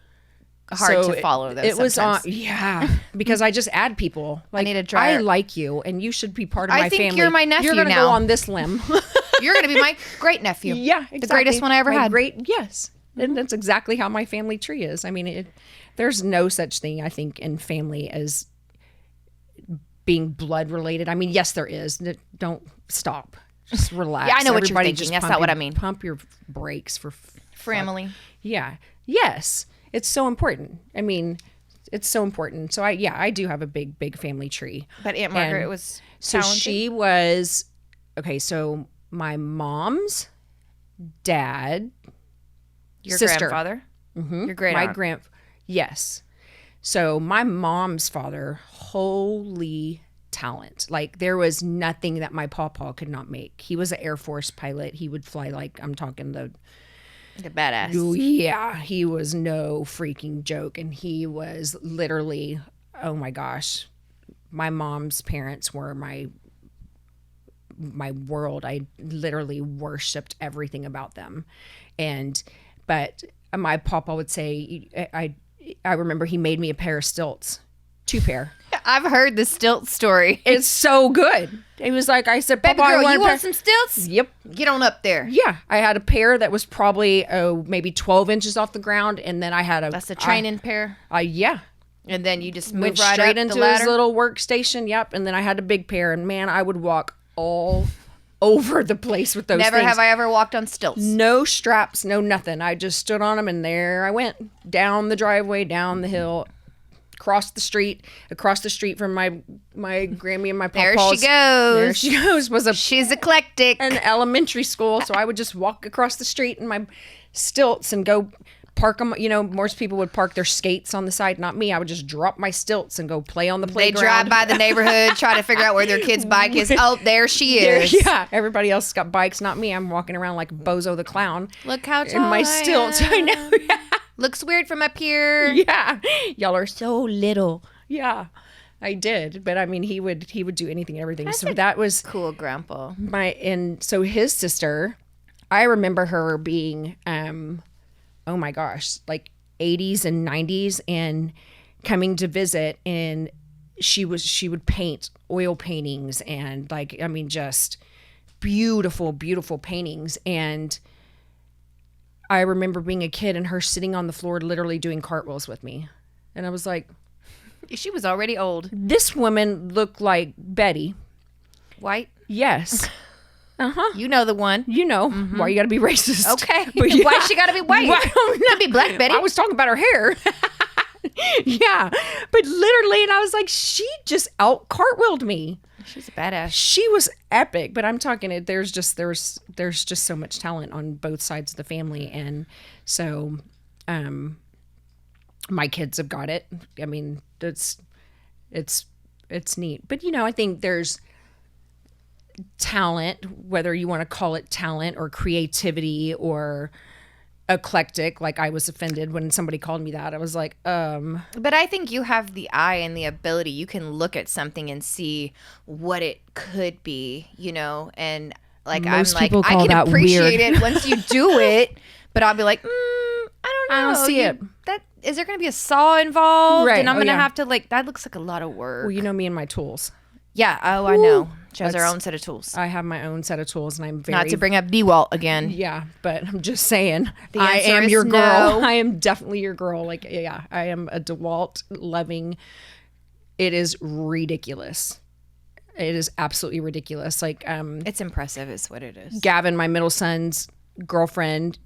Speaker 1: hard
Speaker 2: So
Speaker 1: to follow, though.
Speaker 2: It was on,
Speaker 1: sometimes.
Speaker 2: yeah, because I just add people. Like,
Speaker 1: need a dryer.
Speaker 2: I like you, and you should be part of
Speaker 1: I
Speaker 2: my
Speaker 1: think
Speaker 2: family.
Speaker 1: you're my nephew
Speaker 2: You're gonna
Speaker 1: now.
Speaker 2: go on this limb.
Speaker 1: You're going to be my great nephew.
Speaker 2: Yeah, exactly.
Speaker 1: The greatest one I ever
Speaker 2: My
Speaker 1: had.
Speaker 2: Great, yes. And that's exactly how my family tree is. I mean, there's no such thing, I think, in family as being blood related. I mean, yes, there is. Don't stop. Just relax.
Speaker 1: Yeah, I know what you're
Speaker 2: Everybody
Speaker 1: thinking.
Speaker 2: just
Speaker 1: That's
Speaker 2: pump
Speaker 1: not what
Speaker 2: your-
Speaker 1: I mean.
Speaker 2: Pump your brakes for
Speaker 1: Family.
Speaker 2: Yeah. Yes. It's so important. I mean, it's so important. So I do have a big family tree.
Speaker 1: But Aunt Margaret
Speaker 2: And
Speaker 1: was
Speaker 2: So
Speaker 1: talented.
Speaker 2: she was okay. So my mom's dad,
Speaker 1: Your
Speaker 2: sister.
Speaker 1: grandfather. Your great
Speaker 2: my
Speaker 1: aunt.
Speaker 2: yes. So my mom's father, holy talent. Like there was nothing that my pawpaw could not make. He was an Air Force pilot. He would fly like I'm talking the
Speaker 1: Like a badass.
Speaker 2: yeah, he was no freaking joke. And he was literally, oh my gosh, my mom's parents were my world. I literally worshipped everything about them. But my papa would say, I remember he made me a pair of stilts, 2 pair.
Speaker 1: I've heard the stilt story.
Speaker 2: It's so good. It was like, I said,
Speaker 1: Baby
Speaker 2: Papa,
Speaker 1: girl,
Speaker 2: I
Speaker 1: you
Speaker 2: want a
Speaker 1: want some stilts?
Speaker 2: pair. Yep.
Speaker 1: Get on up there.
Speaker 2: Yeah, I had a pair that was probably maybe 12 inches off the ground, and then I had a
Speaker 1: That's a training pair.
Speaker 2: Yeah,
Speaker 1: And then you just move
Speaker 2: went
Speaker 1: right
Speaker 2: straight
Speaker 1: up
Speaker 2: into
Speaker 1: the ladder.
Speaker 2: his little workstation. Yep, and then I had a big pair, and man, I would walk all over the place with those.
Speaker 1: Never
Speaker 2: things.
Speaker 1: have I ever walked on stilts.
Speaker 2: No straps, no nothing. I just stood on them, and there I went down the driveway, down the hill. across the street from my Grammy and my
Speaker 1: There
Speaker 2: pawpaws.
Speaker 1: she goes.
Speaker 2: There she goes.
Speaker 1: She's eclectic.
Speaker 2: An elementary school, so I would just walk across the street in my stilts and go park them. You know, most people would park their skates on the side. Not me. I would just drop my stilts and go play on the playground.
Speaker 1: They drive by the neighborhood, try to figure out where their kid's bike is. Oh, there she is.
Speaker 2: Yeah, everybody else got bikes, not me. I'm walking around like Bozo the Clown.
Speaker 1: Look how tall
Speaker 2: in my
Speaker 1: I
Speaker 2: stilts.
Speaker 1: am.
Speaker 2: I know. Yeah.
Speaker 1: Looks weird from up here.
Speaker 2: Yeah, y'all are so little. Yeah, I did, but I mean, he would do anything and everything. So that was
Speaker 1: Cool grandpa.
Speaker 2: and so his sister, I remember her being, oh my gosh, like 80s and 90s and coming to visit, and she would paint oil paintings and like, I mean, just beautiful, beautiful paintings. And I remember being a kid and her sitting on the floor literally doing cartwheels with me. And I was like,
Speaker 1: She was already old.
Speaker 2: this woman looked like Betty.
Speaker 1: White.
Speaker 2: Yes.
Speaker 1: You know the one.
Speaker 2: You know, why you gotta be racist.
Speaker 1: Okay.
Speaker 2: But
Speaker 1: Why she gotta be white? Could be Black Betty.
Speaker 2: I was talking about her hair. Yeah. But literally, and I was like, she just out cartwheeled me.
Speaker 1: She's a badass.
Speaker 2: She was epic, but I'm talking it. There's just so much talent on both sides of the family. And so, my kids have got it. I mean, it's neat, but you know, I think there's talent, whether you want to call it talent or creativity or eclectic. Like I was offended when somebody called me that. I was like,
Speaker 1: But I think you have the eye and the ability. You can look at something and see what it could be, you know, and like
Speaker 2: Most
Speaker 1: I'm like
Speaker 2: people call
Speaker 1: I can
Speaker 2: that
Speaker 1: appreciate
Speaker 2: weird.
Speaker 1: it once you do it, but I'll be like, I don't know.
Speaker 2: I don't see it.
Speaker 1: That is there going to be a saw involved?
Speaker 2: Right.
Speaker 1: And I'm
Speaker 2: Oh,
Speaker 1: going to
Speaker 2: yeah.
Speaker 1: have to like that looks like a lot of work.
Speaker 2: well, you know me and my tools.
Speaker 1: Yeah. Oh, I know. She has her
Speaker 2: That's-
Speaker 1: own set of tools.
Speaker 2: I have my own set of tools, and I'm very
Speaker 1: Not to bring up DeWalt again.
Speaker 2: yeah, but I'm just saying,
Speaker 1: The
Speaker 2: I
Speaker 1: answer
Speaker 2: am
Speaker 1: is
Speaker 2: your girl.
Speaker 1: no.
Speaker 2: I am definitely your girl. Like, yeah, I am a DeWalt loving. It is ridiculous. It is absolutely ridiculous. Like,
Speaker 1: It's impressive, is what it is.
Speaker 2: Gavin, my middle son's girlfriend,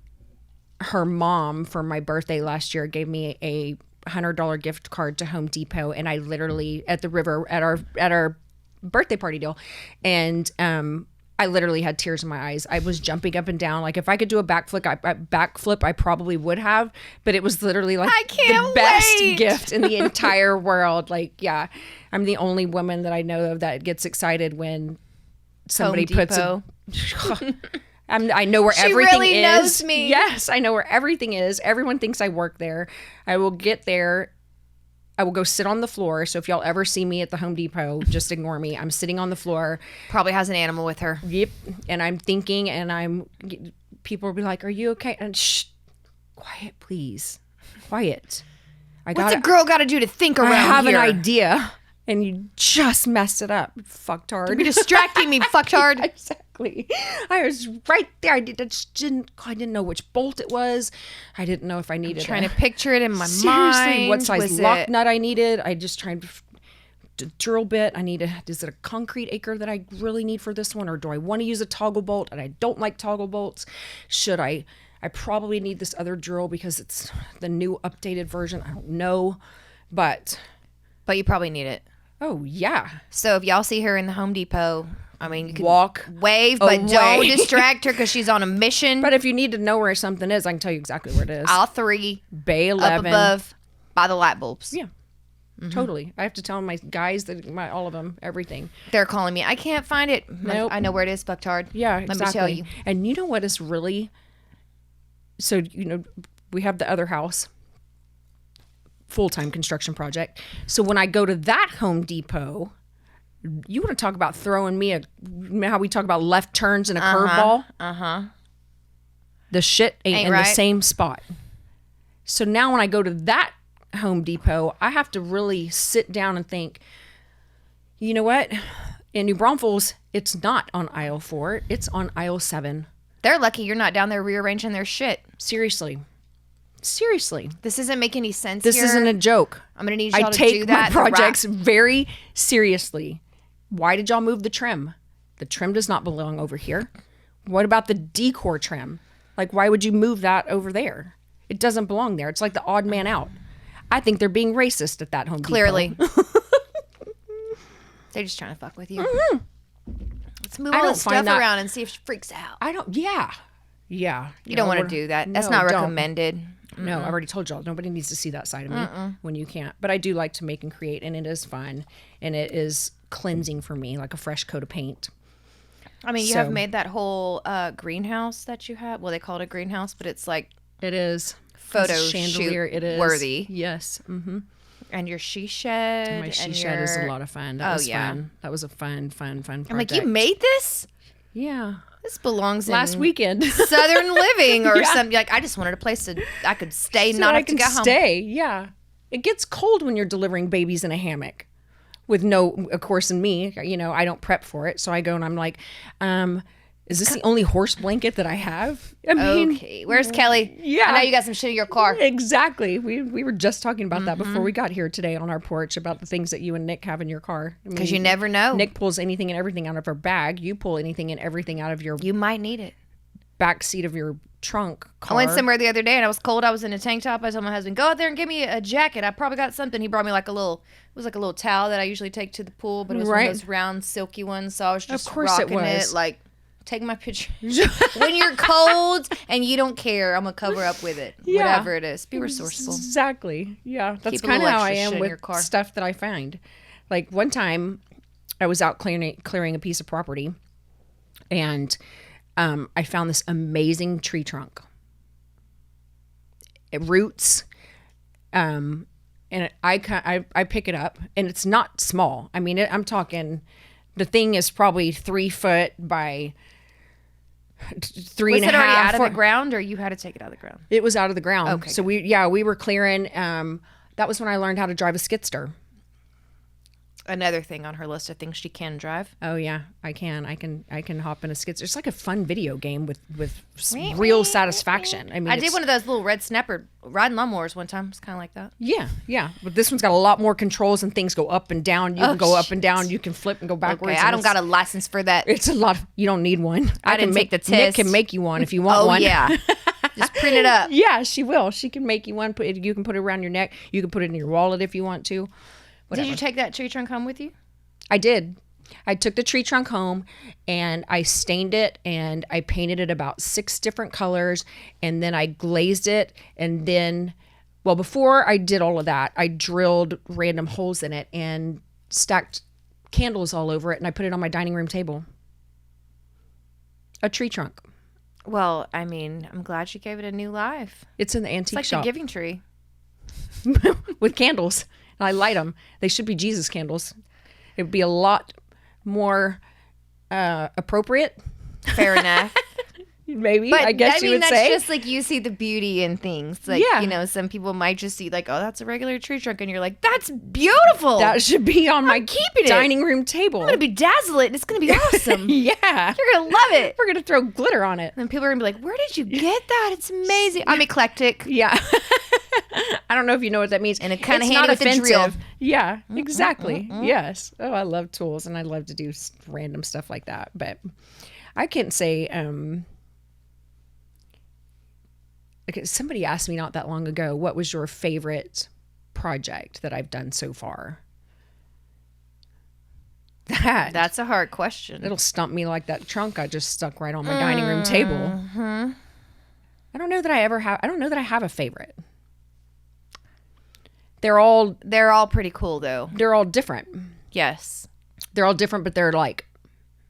Speaker 2: her mom for my birthday last year gave me a $100 gift card to Home Depot, and I literally at the river at our birthday party deal, and I literally had tears in my eyes. I was jumping up and down. Like if I could do a backflip, I probably would have, but it was literally like
Speaker 1: I can't
Speaker 2: the best
Speaker 1: wait.
Speaker 2: gift in the entire world. Like, yeah, I'm the only woman that I know of that gets excited when somebody puts a I know where
Speaker 1: She
Speaker 2: everything
Speaker 1: really
Speaker 2: is.
Speaker 1: knows me.
Speaker 2: Yes, I know where everything is. Everyone thinks I work there. I will get there. I will go sit on the floor. So if y'all ever see me at the Home Depot, just ignore me. I'm sitting on the floor.
Speaker 1: Probably has an animal with her.
Speaker 2: Yep. And I'm thinking, and people will be like, "Are you okay?" And shh, quiet, please, quiet.
Speaker 1: What's a girl got to do to think around
Speaker 2: I have
Speaker 1: here?
Speaker 2: an idea, and you just messed it up, fucktard.
Speaker 1: You're distracting me, fucktard.
Speaker 2: Exactly. I was right there. I didn't know which bolt it was. I didn't know if I needed
Speaker 1: Trying to picture it in my
Speaker 2: seriously
Speaker 1: mind.
Speaker 2: what size
Speaker 1: Was
Speaker 2: lock
Speaker 1: it-
Speaker 2: nut I needed. I just tried to drill bit. Is it a concrete acre that I really need for this one, or do I want to use a toggle bolt? And I don't like toggle bolts. I probably need this other drill because it's the new updated version. I don't know, but
Speaker 1: But you probably need it.
Speaker 2: oh yeah,
Speaker 1: So if y'all see her in the Home Depot, I mean, you can
Speaker 2: walk.
Speaker 1: wave, but
Speaker 2: away.
Speaker 1: don't distract her because she's on a mission.
Speaker 2: But if you need to know where something is, I can tell you exactly where it is.
Speaker 1: All three
Speaker 2: Bay 11.
Speaker 1: up above by the light bulbs.
Speaker 2: Yeah, totally. I have to tell my guys all of them, everything.
Speaker 1: They're calling me. I can't find it.
Speaker 2: Nope.
Speaker 1: I know where it is, Bucktard.
Speaker 2: Yeah,
Speaker 1: Let
Speaker 2: exactly.
Speaker 1: me tell you.
Speaker 2: And you know what is really, so, you know, we have the other house, full-time construction project. So when I go to that Home Depot, you want to talk about throwing me how we talk about left turns and a curveball? The shit ain't in
Speaker 1: right.
Speaker 2: the same spot. So now when I go to that Home Depot, I have to really sit down and think, you know what? In New Braunfels, it's not on aisle 4. It's on aisle 7.
Speaker 1: They're lucky you're not down there rearranging their shit.
Speaker 2: Seriously.
Speaker 1: This doesn't make any sense
Speaker 2: This
Speaker 1: here.
Speaker 2: isn't a joke.
Speaker 1: I'm going to need
Speaker 2: I
Speaker 1: y'all to do
Speaker 2: take
Speaker 1: that.
Speaker 2: my projects very seriously. Why did y'all move the trim? The trim does not belong over here. What about the decor trim? Like, why would you move that over there? It doesn't belong there. It's like the odd man out. I think they're being racist at that Home Depot.
Speaker 1: Clearly. They're just trying to fuck with you. Let's move all this stuff around and see if she freaks out.
Speaker 2: Yeah.
Speaker 1: You don't want to do that. That's not recommended.
Speaker 2: No, I already told y'all. Nobody needs to see that side of me when you can't. But I do like to make and create, and it is fun. And it is cleansing for me, like a fresh coat of paint.
Speaker 1: I mean, you have made that whole greenhouse that you have. Well, they call it a greenhouse, but it's like...
Speaker 2: It is.
Speaker 1: Photo
Speaker 2: chandelier. It is.
Speaker 1: Worthy.
Speaker 2: Yes. Mm-hmm.
Speaker 1: And your she shed.
Speaker 2: My she shed is a lot of fun. That was fun. That was a fun project.
Speaker 1: I'm like, you made this?
Speaker 2: Yeah.
Speaker 1: This belongs
Speaker 2: last weekend.
Speaker 1: Southern Living or something. Like, I just wanted a place I could stay, not have to go home.
Speaker 2: Yeah. It gets cold when you're delivering babies in a hammock. With no, of course, in me, I don't prep for it. So I go and I'm like, is this the only horse blanket that I have? I mean,
Speaker 1: okay. Where's Kelly?
Speaker 2: Yeah.
Speaker 1: I know you got some shit in your car.
Speaker 2: Exactly. We were just talking about that before we got here today on our porch about the things that you and Nick have in your car.
Speaker 1: Because you never know.
Speaker 2: Nick pulls anything and everything out of her bag. You pull anything and everything out of your...
Speaker 1: You might need it.
Speaker 2: Back seat of your trunk car.
Speaker 1: I went somewhere the other day and I was cold. I was in a tank top. I told my husband, go out there and give me a jacket. I probably got something. He brought me like a little towel that I usually take to the pool, but it was one of those round silky ones. So I was just rocking it like... Take my picture. When you're cold and you don't care, I'm going to cover up with it. Yeah. Whatever it is. Be resourceful.
Speaker 2: Exactly. Yeah. That's kind of how I am with stuff that I find. Like one time I was out clearing a piece of property and I found this amazing tree trunk. Roots. And I pick it up and it's not small. I mean, I'm talking, the thing is probably 3 foot by 3.5.
Speaker 1: Was it already out of the ground, or you had to take it out of the ground?
Speaker 2: It was out of the ground.
Speaker 1: Okay.
Speaker 2: So we were clearing. That was when I learned how to drive a skidster.
Speaker 1: Another thing on her list of things she can drive.
Speaker 2: Oh yeah, I can hop in a skidster. It's like a fun video game with real satisfaction. I mean,
Speaker 1: I did one of those little red snapper riding lawnmowers one time. It's kind of like that.
Speaker 2: Yeah. But this one's got a lot more controls and things go up and down. You can go up and down. You can flip and go backwards.
Speaker 1: Okay, I don't got a license for that.
Speaker 2: It's a lot. You don't need one.
Speaker 1: I didn't take the test.
Speaker 2: Nick can make you one if you want one.
Speaker 1: Oh yeah. Just print it up.
Speaker 2: Yeah, she will. She can make you one. You can put it around your neck. You can put it in your wallet if you want to. Whatever.
Speaker 1: Did you take that tree trunk home with you?
Speaker 2: I did. I took the tree trunk home and I stained it and I painted it about 6 different colors and then I glazed it and then, well, before I did all of that, I drilled random holes in it and stacked candles all over it and I put it on my dining room table. A tree trunk.
Speaker 1: Well, I mean, I'm glad she gave it a new life.
Speaker 2: It's in the antique shop.
Speaker 1: It's like the giving tree.
Speaker 2: With candles. And I light them. They should be Jesus candles. It would be a lot more appropriate.
Speaker 1: Fair enough.
Speaker 2: Maybe, but, I guess you would
Speaker 1: that's
Speaker 2: say.
Speaker 1: Just like you see the beauty in things. Like, some people might just see like, oh, that's a regular tree trunk. And you're like, that's beautiful.
Speaker 2: That should be on my
Speaker 1: keeping
Speaker 2: dining room table.
Speaker 1: I'm going to bedazzle it and it's going to be awesome.
Speaker 2: Yeah.
Speaker 1: You're going to love it.
Speaker 2: We're going to throw glitter on it.
Speaker 1: And people are going to be like, where did you get that? It's amazing. I'm eclectic.
Speaker 2: Yeah. I don't know if you know what that means.
Speaker 1: And it kind of handy with the drill.
Speaker 2: Yeah, exactly. Yes. Oh, I love tools and I love to do random stuff like that. But I can't say, somebody asked me not that long ago, what was your favorite project that I've done so far?
Speaker 1: That's a hard question.
Speaker 2: It'll stump me like that trunk I just stuck right on my dining room table. I don't know that I have a favorite. They're all
Speaker 1: pretty cool though.
Speaker 2: They're all different.
Speaker 1: Yes.
Speaker 2: They're all different, but they're like.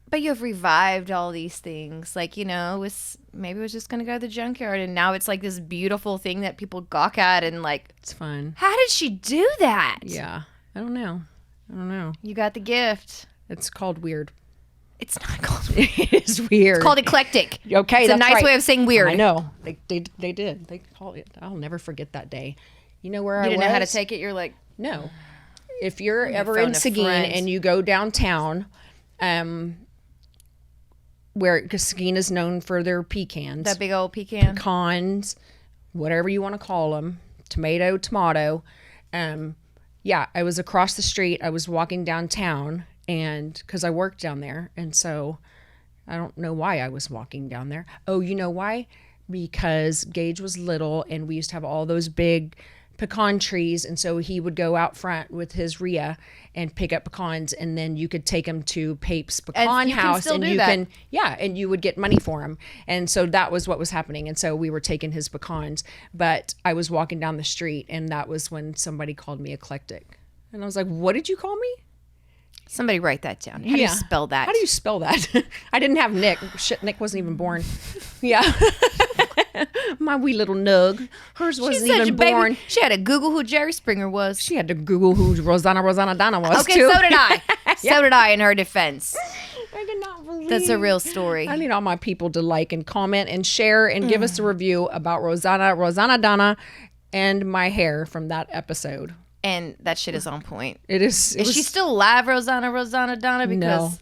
Speaker 1: But you have revived all these things. Like, maybe it was just going to go to the junkyard and now it's like this beautiful thing that people gawk at and like.
Speaker 2: It's fun.
Speaker 1: How did she do that?
Speaker 2: Yeah. I don't know.
Speaker 1: You got the gift.
Speaker 2: It's called weird.
Speaker 1: It's not called weird.
Speaker 2: It is weird.
Speaker 1: It's called eclectic.
Speaker 2: Okay,
Speaker 1: it's a nice way of saying weird.
Speaker 2: I know. They did. They call it. I'll never forget that day. You know where I was?
Speaker 1: You didn't know how to take it? You're like...
Speaker 2: No. If you're ever in Seguin and you go downtown, because Seguin is known for their pecans.
Speaker 1: That big old pecan.
Speaker 2: Pecans, whatever you want to call them. Tomato. Yeah, I was across the street. I was walking downtown and because I worked down there. And so I don't know why I was walking down there. Oh, you know why? Because Gage was little and we used to have all those big pecan trees. And so he would go out front with his Rhea and pick up pecans, and then you could take them to Pape's pecan house, and and you would get money for them. And so that was what was happening. And so we were taking his pecans, but I was walking down the street, and that was when somebody called me eclectic. And I was like, what did you call me?
Speaker 1: Somebody write that down. How do you spell that?
Speaker 2: How do you spell that? I didn't have Nick. Shit, Nick wasn't even born. Yeah. My wee little nug. Hers wasn't even born.
Speaker 1: Baby. She had to Google who Jerry Springer was.
Speaker 2: She had to Google who Rosanne Rosanadana was,
Speaker 1: okay,
Speaker 2: too.
Speaker 1: so did I. So did I, in her defense.
Speaker 2: I cannot believe.
Speaker 1: That's a real story.
Speaker 2: I need all my people to like and comment and share and give us a review about Rosanne Rosanadana and my hair from that episode.
Speaker 1: And that shit is on point.
Speaker 2: It is.
Speaker 1: Is she still alive, Rosanne Rosanadana? Because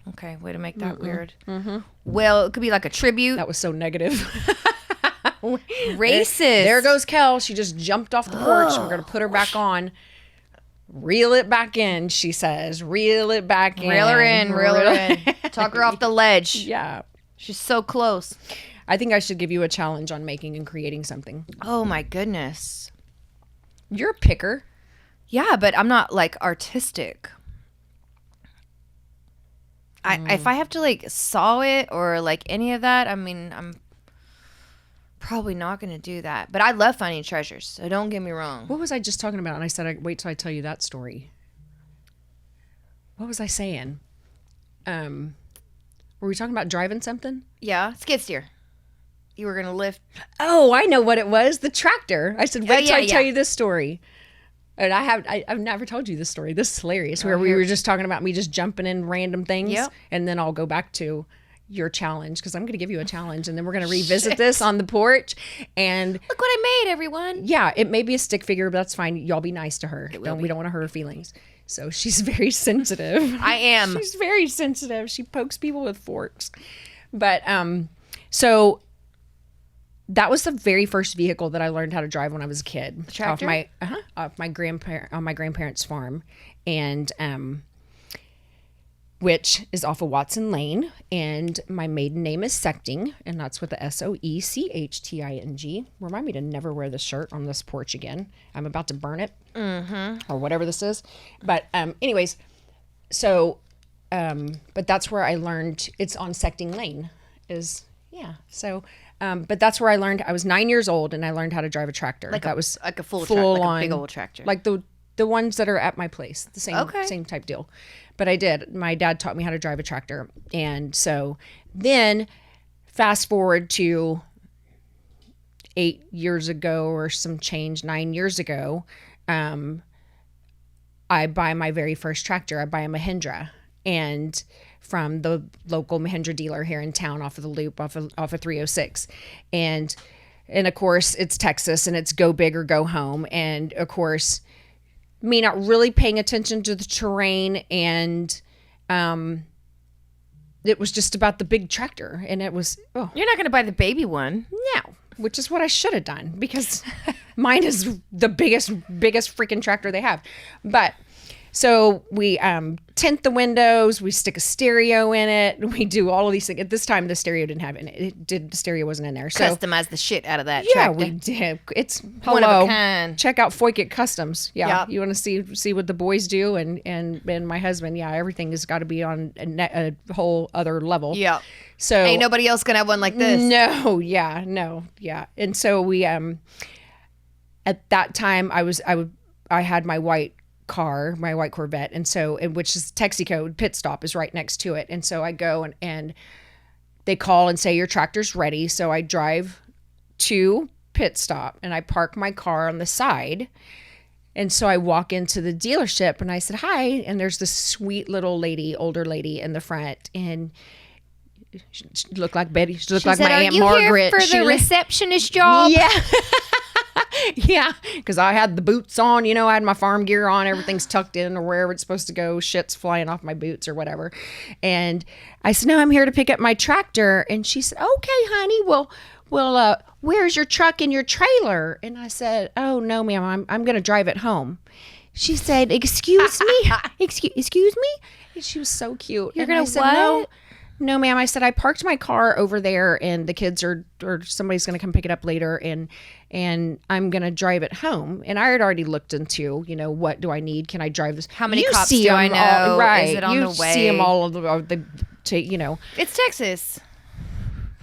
Speaker 1: okay, way to make that weird. Mm-hmm. Well, it could be like a tribute.
Speaker 2: That was so negative.
Speaker 1: Racist.
Speaker 2: There goes Kel. She just jumped off the porch. We're gonna put her back on. Reel it back in, she says. Reel it back in.
Speaker 1: Reel her in. Reel her in. Talk her off the ledge.
Speaker 2: Yeah.
Speaker 1: She's so close.
Speaker 2: I think I should give you a challenge on making and creating something.
Speaker 1: Oh my goodness.
Speaker 2: You're a picker.
Speaker 1: Yeah, but I'm not like artistic. If I have to like saw it or like any of that, I mean, I'm probably not going to do that. But I love finding treasures, so don't get me wrong.
Speaker 2: What was I just talking about? And I said, wait till I tell you that story. What was I saying? Were we talking about driving something?
Speaker 1: Yeah, skid steer. You were going to lift.
Speaker 2: Oh, I know what it was. The tractor. I said, wait till I tell you this story. And I've never told you this story. This is hilarious. Where we were just talking about me just jumping in random things. Yep. And then I'll go back to your challenge, because I'm going to give you a challenge, and then we're going to revisit this on the porch. And
Speaker 1: look what I made, everyone.
Speaker 2: Yeah, it may be a stick figure, but that's fine. Y'all be nice to her. We don't want to hurt her feelings. So she's very sensitive.
Speaker 1: I am.
Speaker 2: She's very sensitive. She pokes people with forks. But so that was the very first vehicle that I learned how to drive when I was a kid.
Speaker 1: The tractor?
Speaker 2: Off my grandparents' farm, and which is off of Watson Lane, and my maiden name is Sechting, and that's with the Soechting. Remind me to never wear this shirt on this porch again. I'm about to burn it, or whatever this is. But anyways, so but that's where I learned. It's on Sechting Lane. So. But that's where I learned. I was 9 years old, and I learned how to drive a tractor.
Speaker 1: That was like a full
Speaker 2: on,
Speaker 1: a big old tractor,
Speaker 2: like the ones that are at my place. The same type deal. But I did. My dad taught me how to drive a tractor, and so then fast forward to 8 years ago or some change, 9 years ago, I buy my very first tractor. I buy a Mahindra, and from the local Mahindra dealer here in town, off of the loop, off of 306. And of course it's Texas, and it's go big or go home. And of course, me not really paying attention to the terrain, and it was just about the big tractor, and it was,
Speaker 1: You're not going to buy the baby one.
Speaker 2: No, which is what I should have done, because mine is the biggest freaking tractor they have. But so we tint the windows, we stick a stereo in it, we do all of these things. At this time, the stereo didn't have it in it. The stereo wasn't in there. So
Speaker 1: customize the shit out of that
Speaker 2: tractor.
Speaker 1: Yeah,
Speaker 2: we did. It's
Speaker 1: one of a kind.
Speaker 2: Check out Foykit Customs. Yeah, yep. You want to see what the boys do, and my husband. Yeah, everything has got to be on a whole other level.
Speaker 1: Yeah.
Speaker 2: So
Speaker 1: ain't nobody else gonna have one like this.
Speaker 2: No. Yeah. And so we at that time I had my white car, my white Corvette, and so, which is Texaco pit stop is right next to it, and so I go and they call and say your tractor's ready. So I drive to pit stop, and I park my car on the side, and so I walk into the dealership, and I said hi, and there's this sweet little lady, older lady in the front, and she looked like Betty. She looked like my Aunt Margaret.
Speaker 1: Are you here for the receptionist job?
Speaker 2: Yeah. Yeah, because I had the boots on, I had my farm gear on, everything's tucked in or wherever it's supposed to go, shit's flying off my boots or whatever. And I said, no, I'm here to pick up my tractor. And she said, okay, honey, well, where's your truck and your trailer? And I said, oh, no, ma'am, I'm going to drive it home. She said, excuse me? Excuse me? And she was so cute.
Speaker 1: You're going to what?
Speaker 2: No, ma'am. I said, I parked my car over there and the kids or somebody's going to come pick it up later and I'm going to drive it home. And I had already looked into, what do I need? Can I drive this?
Speaker 1: How many cops do I know?
Speaker 2: Right.
Speaker 1: Is it on the way?
Speaker 2: You see them all
Speaker 1: It's Texas.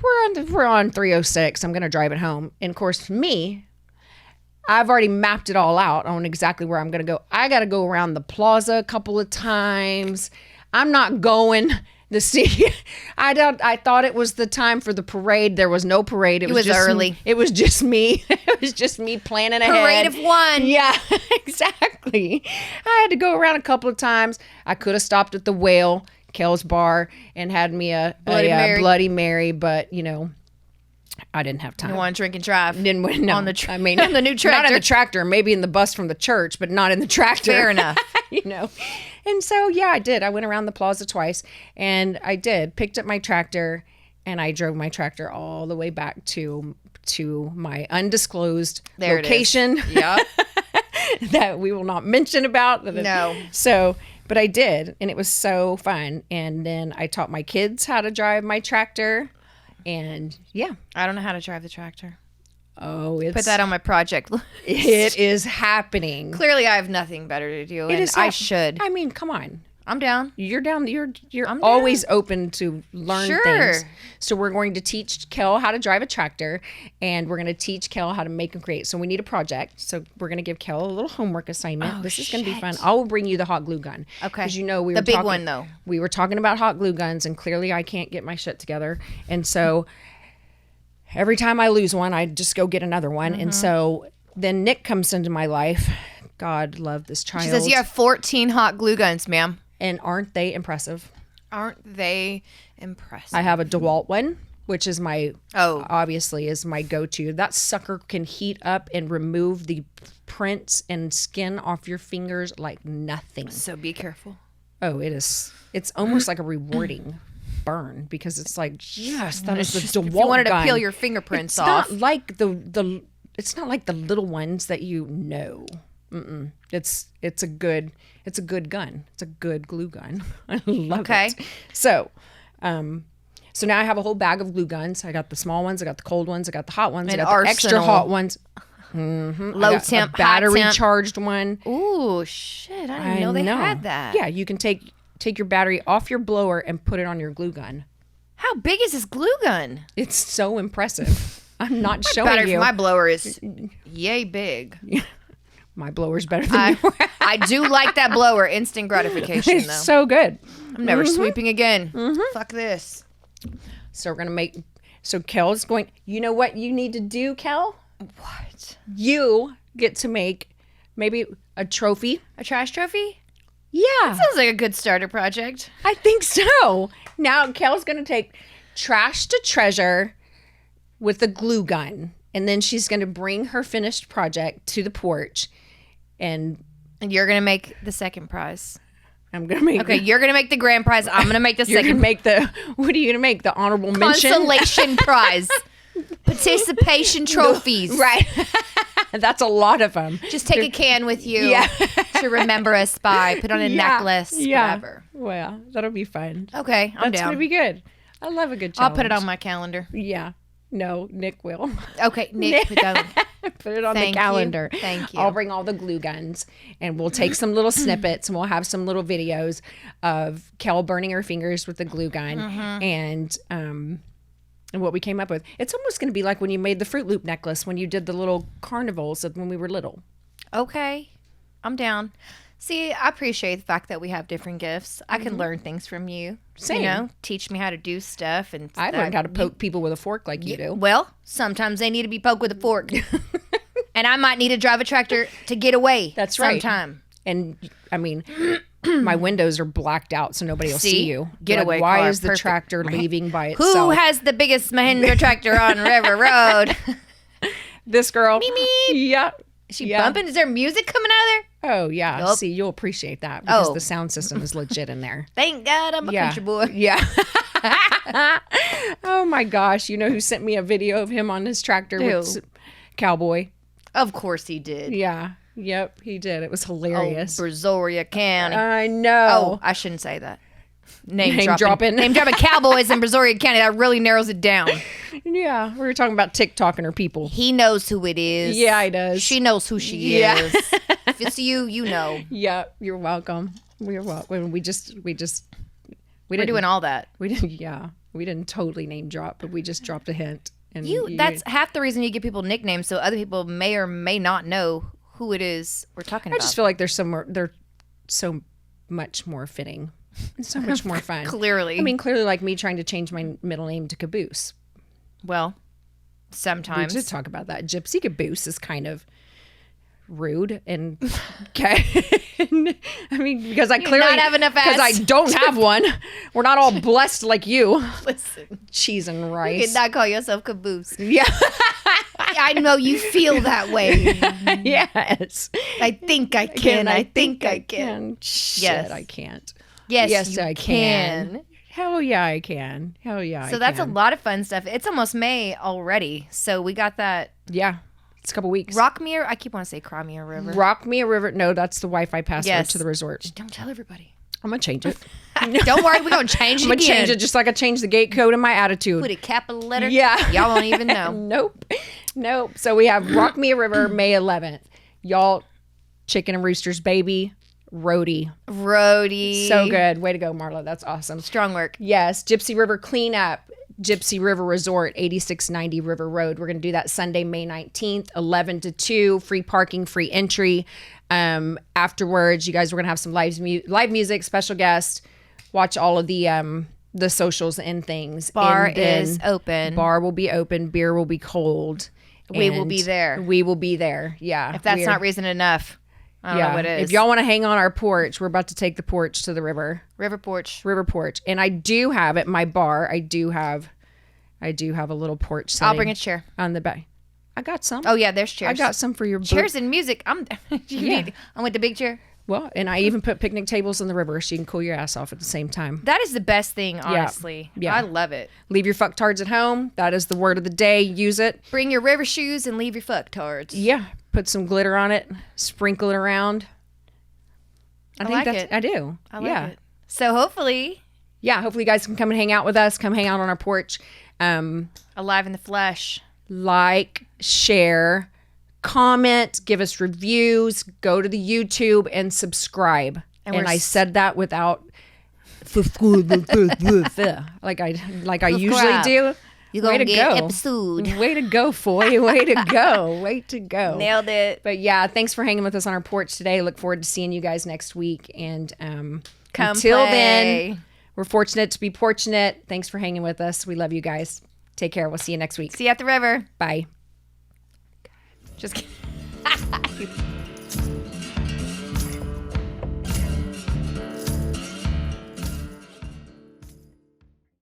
Speaker 2: We're on 306. I'm going to drive it home. And of course, I've already mapped it all out on exactly where I'm going to go. I got to go around the plaza a couple of times. I'm not going to see. I thought it was the time for the parade. There was no parade. It was just
Speaker 1: early.
Speaker 2: It was just me. It was just me planning ahead.
Speaker 1: Parade of one.
Speaker 2: Yeah, exactly. I had to go around a couple of times. I could have stopped at the Whale, Kel's bar, and had me a Bloody Mary, but I didn't have time.
Speaker 1: You want to drink and drive?
Speaker 2: On the
Speaker 1: on the new tractor.
Speaker 2: Not in the tractor, maybe in the bus from the church, but not in the tractor.
Speaker 1: Fair enough.
Speaker 2: And so, yeah, I did. I went around the plaza twice, and I picked up my tractor, and I drove my tractor all the way back to my undisclosed location.
Speaker 1: Yeah.
Speaker 2: That we will not mention about.
Speaker 1: No.
Speaker 2: So, but I did, and it was so fun. And then I taught my kids how to drive my tractor. And yeah,
Speaker 1: I don't know how to drive the tractor.
Speaker 2: Oh,
Speaker 1: put that on my project list.
Speaker 2: It is happening.
Speaker 1: Clearly, I have nothing better to do, and I should.
Speaker 2: I mean, come on.
Speaker 1: I'm down.
Speaker 2: You're down. You're always open to learn things. So we're going to teach Kel how to drive a tractor, and we're going to teach Kel how to make and create. So we need a project. So we're going to give Kel a little homework assignment. This is going to be fun. I will bring you the hot glue gun.
Speaker 1: Okay.
Speaker 2: Because we were
Speaker 1: the big one though.
Speaker 2: We were talking about hot glue guns, and clearly I can't get my shit together, and so every time I lose one, I just go get another one, and so then Nick comes into my life. God love this child.
Speaker 1: She says you have 14 hot glue guns, ma'am.
Speaker 2: And aren't they impressive?
Speaker 1: Aren't they impressive?
Speaker 2: I have a DeWalt one, which is obviously is my go-to. That sucker can heat up and remove the prints and skin off your fingers like nothing.
Speaker 1: So be careful.
Speaker 2: Oh, it is. It's almost like a rewarding burn because it's like, yes, that is the DeWalt gun.
Speaker 1: If you wanted to peel your fingerprints off.
Speaker 2: It's not like it's not like the little ones that you know. It's a good gun. It's a good glue gun. I love it. So now I have a whole bag of glue guns. I got the small ones. I got the cold ones. I got the hot ones. I got the extra hot ones.
Speaker 1: Low temp,
Speaker 2: battery
Speaker 1: high temp.
Speaker 2: Charged one.
Speaker 1: Ooh, shit! I didn't know they had that.
Speaker 2: Yeah, you can take your battery off your blower and put it on your glue gun.
Speaker 1: How big is this glue gun?
Speaker 2: It's so impressive. I'm not showing
Speaker 1: battery
Speaker 2: you.
Speaker 1: For my blower is yay big.
Speaker 2: My blower's better than yours.
Speaker 1: I do like that blower. Instant gratification, though.
Speaker 2: It's so good.
Speaker 1: I'm never sweeping again. Fuck this.
Speaker 2: So we're going to so Kel's going, you know what you need to do, Kel?
Speaker 1: What?
Speaker 2: You get to make maybe a trophy.
Speaker 1: A trash trophy?
Speaker 2: Yeah.
Speaker 1: That sounds like a good starter project.
Speaker 2: I think so. Now Kel's going to take trash to treasure with a glue gun. And then she's going to bring her finished project to the porch. And
Speaker 1: you're going to make the second prize.
Speaker 2: I'm going to make...
Speaker 1: Okay, you're going to make the grand prize. I'm going to make the second.
Speaker 2: You're going to make what are you going to make? The honorable mention?
Speaker 1: Consolation prize. Participation trophies.
Speaker 2: Right. That's a lot of them.
Speaker 1: Just take a can with you to remember us by. Put on a necklace, whatever.
Speaker 2: Well, that'll be fun.
Speaker 1: Okay, I'm down.
Speaker 2: That's going to be good. I love a good challenge.
Speaker 1: I'll put it on my calendar.
Speaker 2: Yeah. No, Nick will.
Speaker 1: Okay, Nick, put
Speaker 2: it on the calendar.
Speaker 1: Thank you.
Speaker 2: I'll bring all the glue guns, and we'll take some little snippets, and we'll have some little videos of Kel burning her fingers with the glue gun, and what we came up with. It's almost going to be like when you made the Fruit Loop necklace when you did the little carnivals when we were little.
Speaker 1: Okay, I'm down. See, I appreciate the fact that we have different gifts. I can learn things from you.
Speaker 2: Same.
Speaker 1: Teach me how to do stuff. And
Speaker 2: I learned how to poke people with a fork like you do.
Speaker 1: Well, sometimes they need to be poked with a fork. And I might need to drive a tractor to get away.
Speaker 2: That's right.
Speaker 1: Sometime.
Speaker 2: And, I mean, my windows are blacked out so nobody will see you.
Speaker 1: Getaway
Speaker 2: why
Speaker 1: car,
Speaker 2: is the tractor leaving by itself?
Speaker 1: Who has the biggest Mahindra tractor on River Road?
Speaker 2: This girl.
Speaker 1: Me.
Speaker 2: Yeah.
Speaker 1: Is she bumping? Is there music coming out of there?
Speaker 2: Oh, yeah.
Speaker 1: Nope.
Speaker 2: See, you'll appreciate that because the sound system is legit in there.
Speaker 1: Thank God I'm a country boy.
Speaker 2: Yeah. Oh, my gosh. You know who sent me a video of him on his tractor with Cowboy?
Speaker 1: Of course he did.
Speaker 2: Yeah. Yep, he did. It was hilarious.
Speaker 1: Oh, Brazoria County.
Speaker 2: I know.
Speaker 1: Oh, I shouldn't say that. Name
Speaker 2: dropping.
Speaker 1: Name dropping cowboys in Brazoria County. That really narrows it down.
Speaker 2: Yeah, we were talking about TikToking her people.
Speaker 1: He knows who it is.
Speaker 2: Yeah, he does.
Speaker 1: She knows who she is. If it's you, you know.
Speaker 2: Yeah, you're welcome. We're welcome. We're
Speaker 1: doing all that.
Speaker 2: We didn't totally name drop, but we just dropped a hint. And
Speaker 1: that's half the reason you give people nicknames, so other people may or may not know who it is we're talking about.
Speaker 2: I just feel like they're so much more fitting. It's so much more fun.
Speaker 1: Clearly.
Speaker 2: I mean, clearly like me trying to change my middle name to Caboose.
Speaker 1: Well, sometimes.
Speaker 2: We did talk about that. Gypsy Caboose is kind of rude and okay. I mean, because I clearly
Speaker 1: not have enough ass.
Speaker 2: Because I don't have one. We're not all blessed like you.
Speaker 1: Listen.
Speaker 2: Cheese and rice.
Speaker 1: You cannot call yourself Caboose.
Speaker 2: Yeah.
Speaker 1: I know you feel that way.
Speaker 2: Yes.
Speaker 1: I think I can. I think I can.
Speaker 2: Shit,
Speaker 1: Yes.
Speaker 2: I can't.
Speaker 1: Yes,
Speaker 2: I can. Hell yeah, I can. Hell yeah,
Speaker 1: So that's a lot of fun stuff. It's almost May already. So we got that.
Speaker 2: Yeah. It's a couple weeks.
Speaker 1: Rock Me, I keep wanting to say Cry Me a River.
Speaker 2: Rock Me a River. No, that's the Wi-Fi password to the resort.
Speaker 1: Don't tell everybody.
Speaker 2: I'm going to change it.
Speaker 1: Don't worry, we're going to change it
Speaker 2: I'm going to
Speaker 1: again.
Speaker 2: change it just like I changed the gate code and my attitude.
Speaker 1: Put a capital letter.
Speaker 2: Yeah.
Speaker 1: Y'all won't even know.
Speaker 2: Nope. So we have Rock Me a River, May 11th. Y'all, Chicken and Rooster's Baby, Roadie. So good. Way to go, Marla. That's awesome.
Speaker 1: Strong work.
Speaker 2: Yes. Gypsy River Cleanup, Gypsy River Resort, 8690 River Road. We're going to do that Sunday, May 19th, 11 to 2. Free parking, free entry. Afterwards, you guys, we're going to have some live music, special guest. Watch all of the socials and things.
Speaker 1: Bar
Speaker 2: and then
Speaker 1: is open.
Speaker 2: Bar will be open. Beer will be cold.
Speaker 1: We will be there.
Speaker 2: We will be there. Yeah.
Speaker 1: If that's not reason enough, I don't know what it is.
Speaker 2: If y'all want to hang on our porch, we're about to take the porch to the river.
Speaker 1: River porch.
Speaker 2: And I do have at my bar, I do have a little porch setting.
Speaker 1: I'll bring a chair
Speaker 2: on the back. I got some.
Speaker 1: Oh yeah, there's chairs.
Speaker 2: I got some for your
Speaker 1: chairs and music. I'm with the big chair.
Speaker 2: Well, and I even put picnic tables in the river so you can cool your ass off at the same time.
Speaker 1: That is the best thing, honestly.
Speaker 2: Yeah.
Speaker 1: I love it.
Speaker 2: Leave your fucktards at home. That is the word of the day. Use it.
Speaker 1: Bring your river shoes and leave your fucktards.
Speaker 2: Yeah. Put some glitter on it. Sprinkle it around.
Speaker 1: I like it.
Speaker 2: I do.
Speaker 1: I like it. So hopefully
Speaker 2: you guys can come and hang out with us. Come hang out on our porch.
Speaker 1: Alive in the flesh.
Speaker 2: Like, share, comment, give us reviews, go to the YouTube and subscribe. And I said that without like I usually do.
Speaker 1: You're going to get episode.
Speaker 2: Way to go, Foy. Way to go. Way to go.
Speaker 1: Nailed it.
Speaker 2: But yeah, thanks for hanging with us on our porch today. Look forward to seeing you guys next week. And until then, we're fortunate to be fortunate. Thanks for hanging with us. We love you guys. Take care. We'll see you next week.
Speaker 1: See you at the river.
Speaker 2: Bye.
Speaker 1: Just kidding.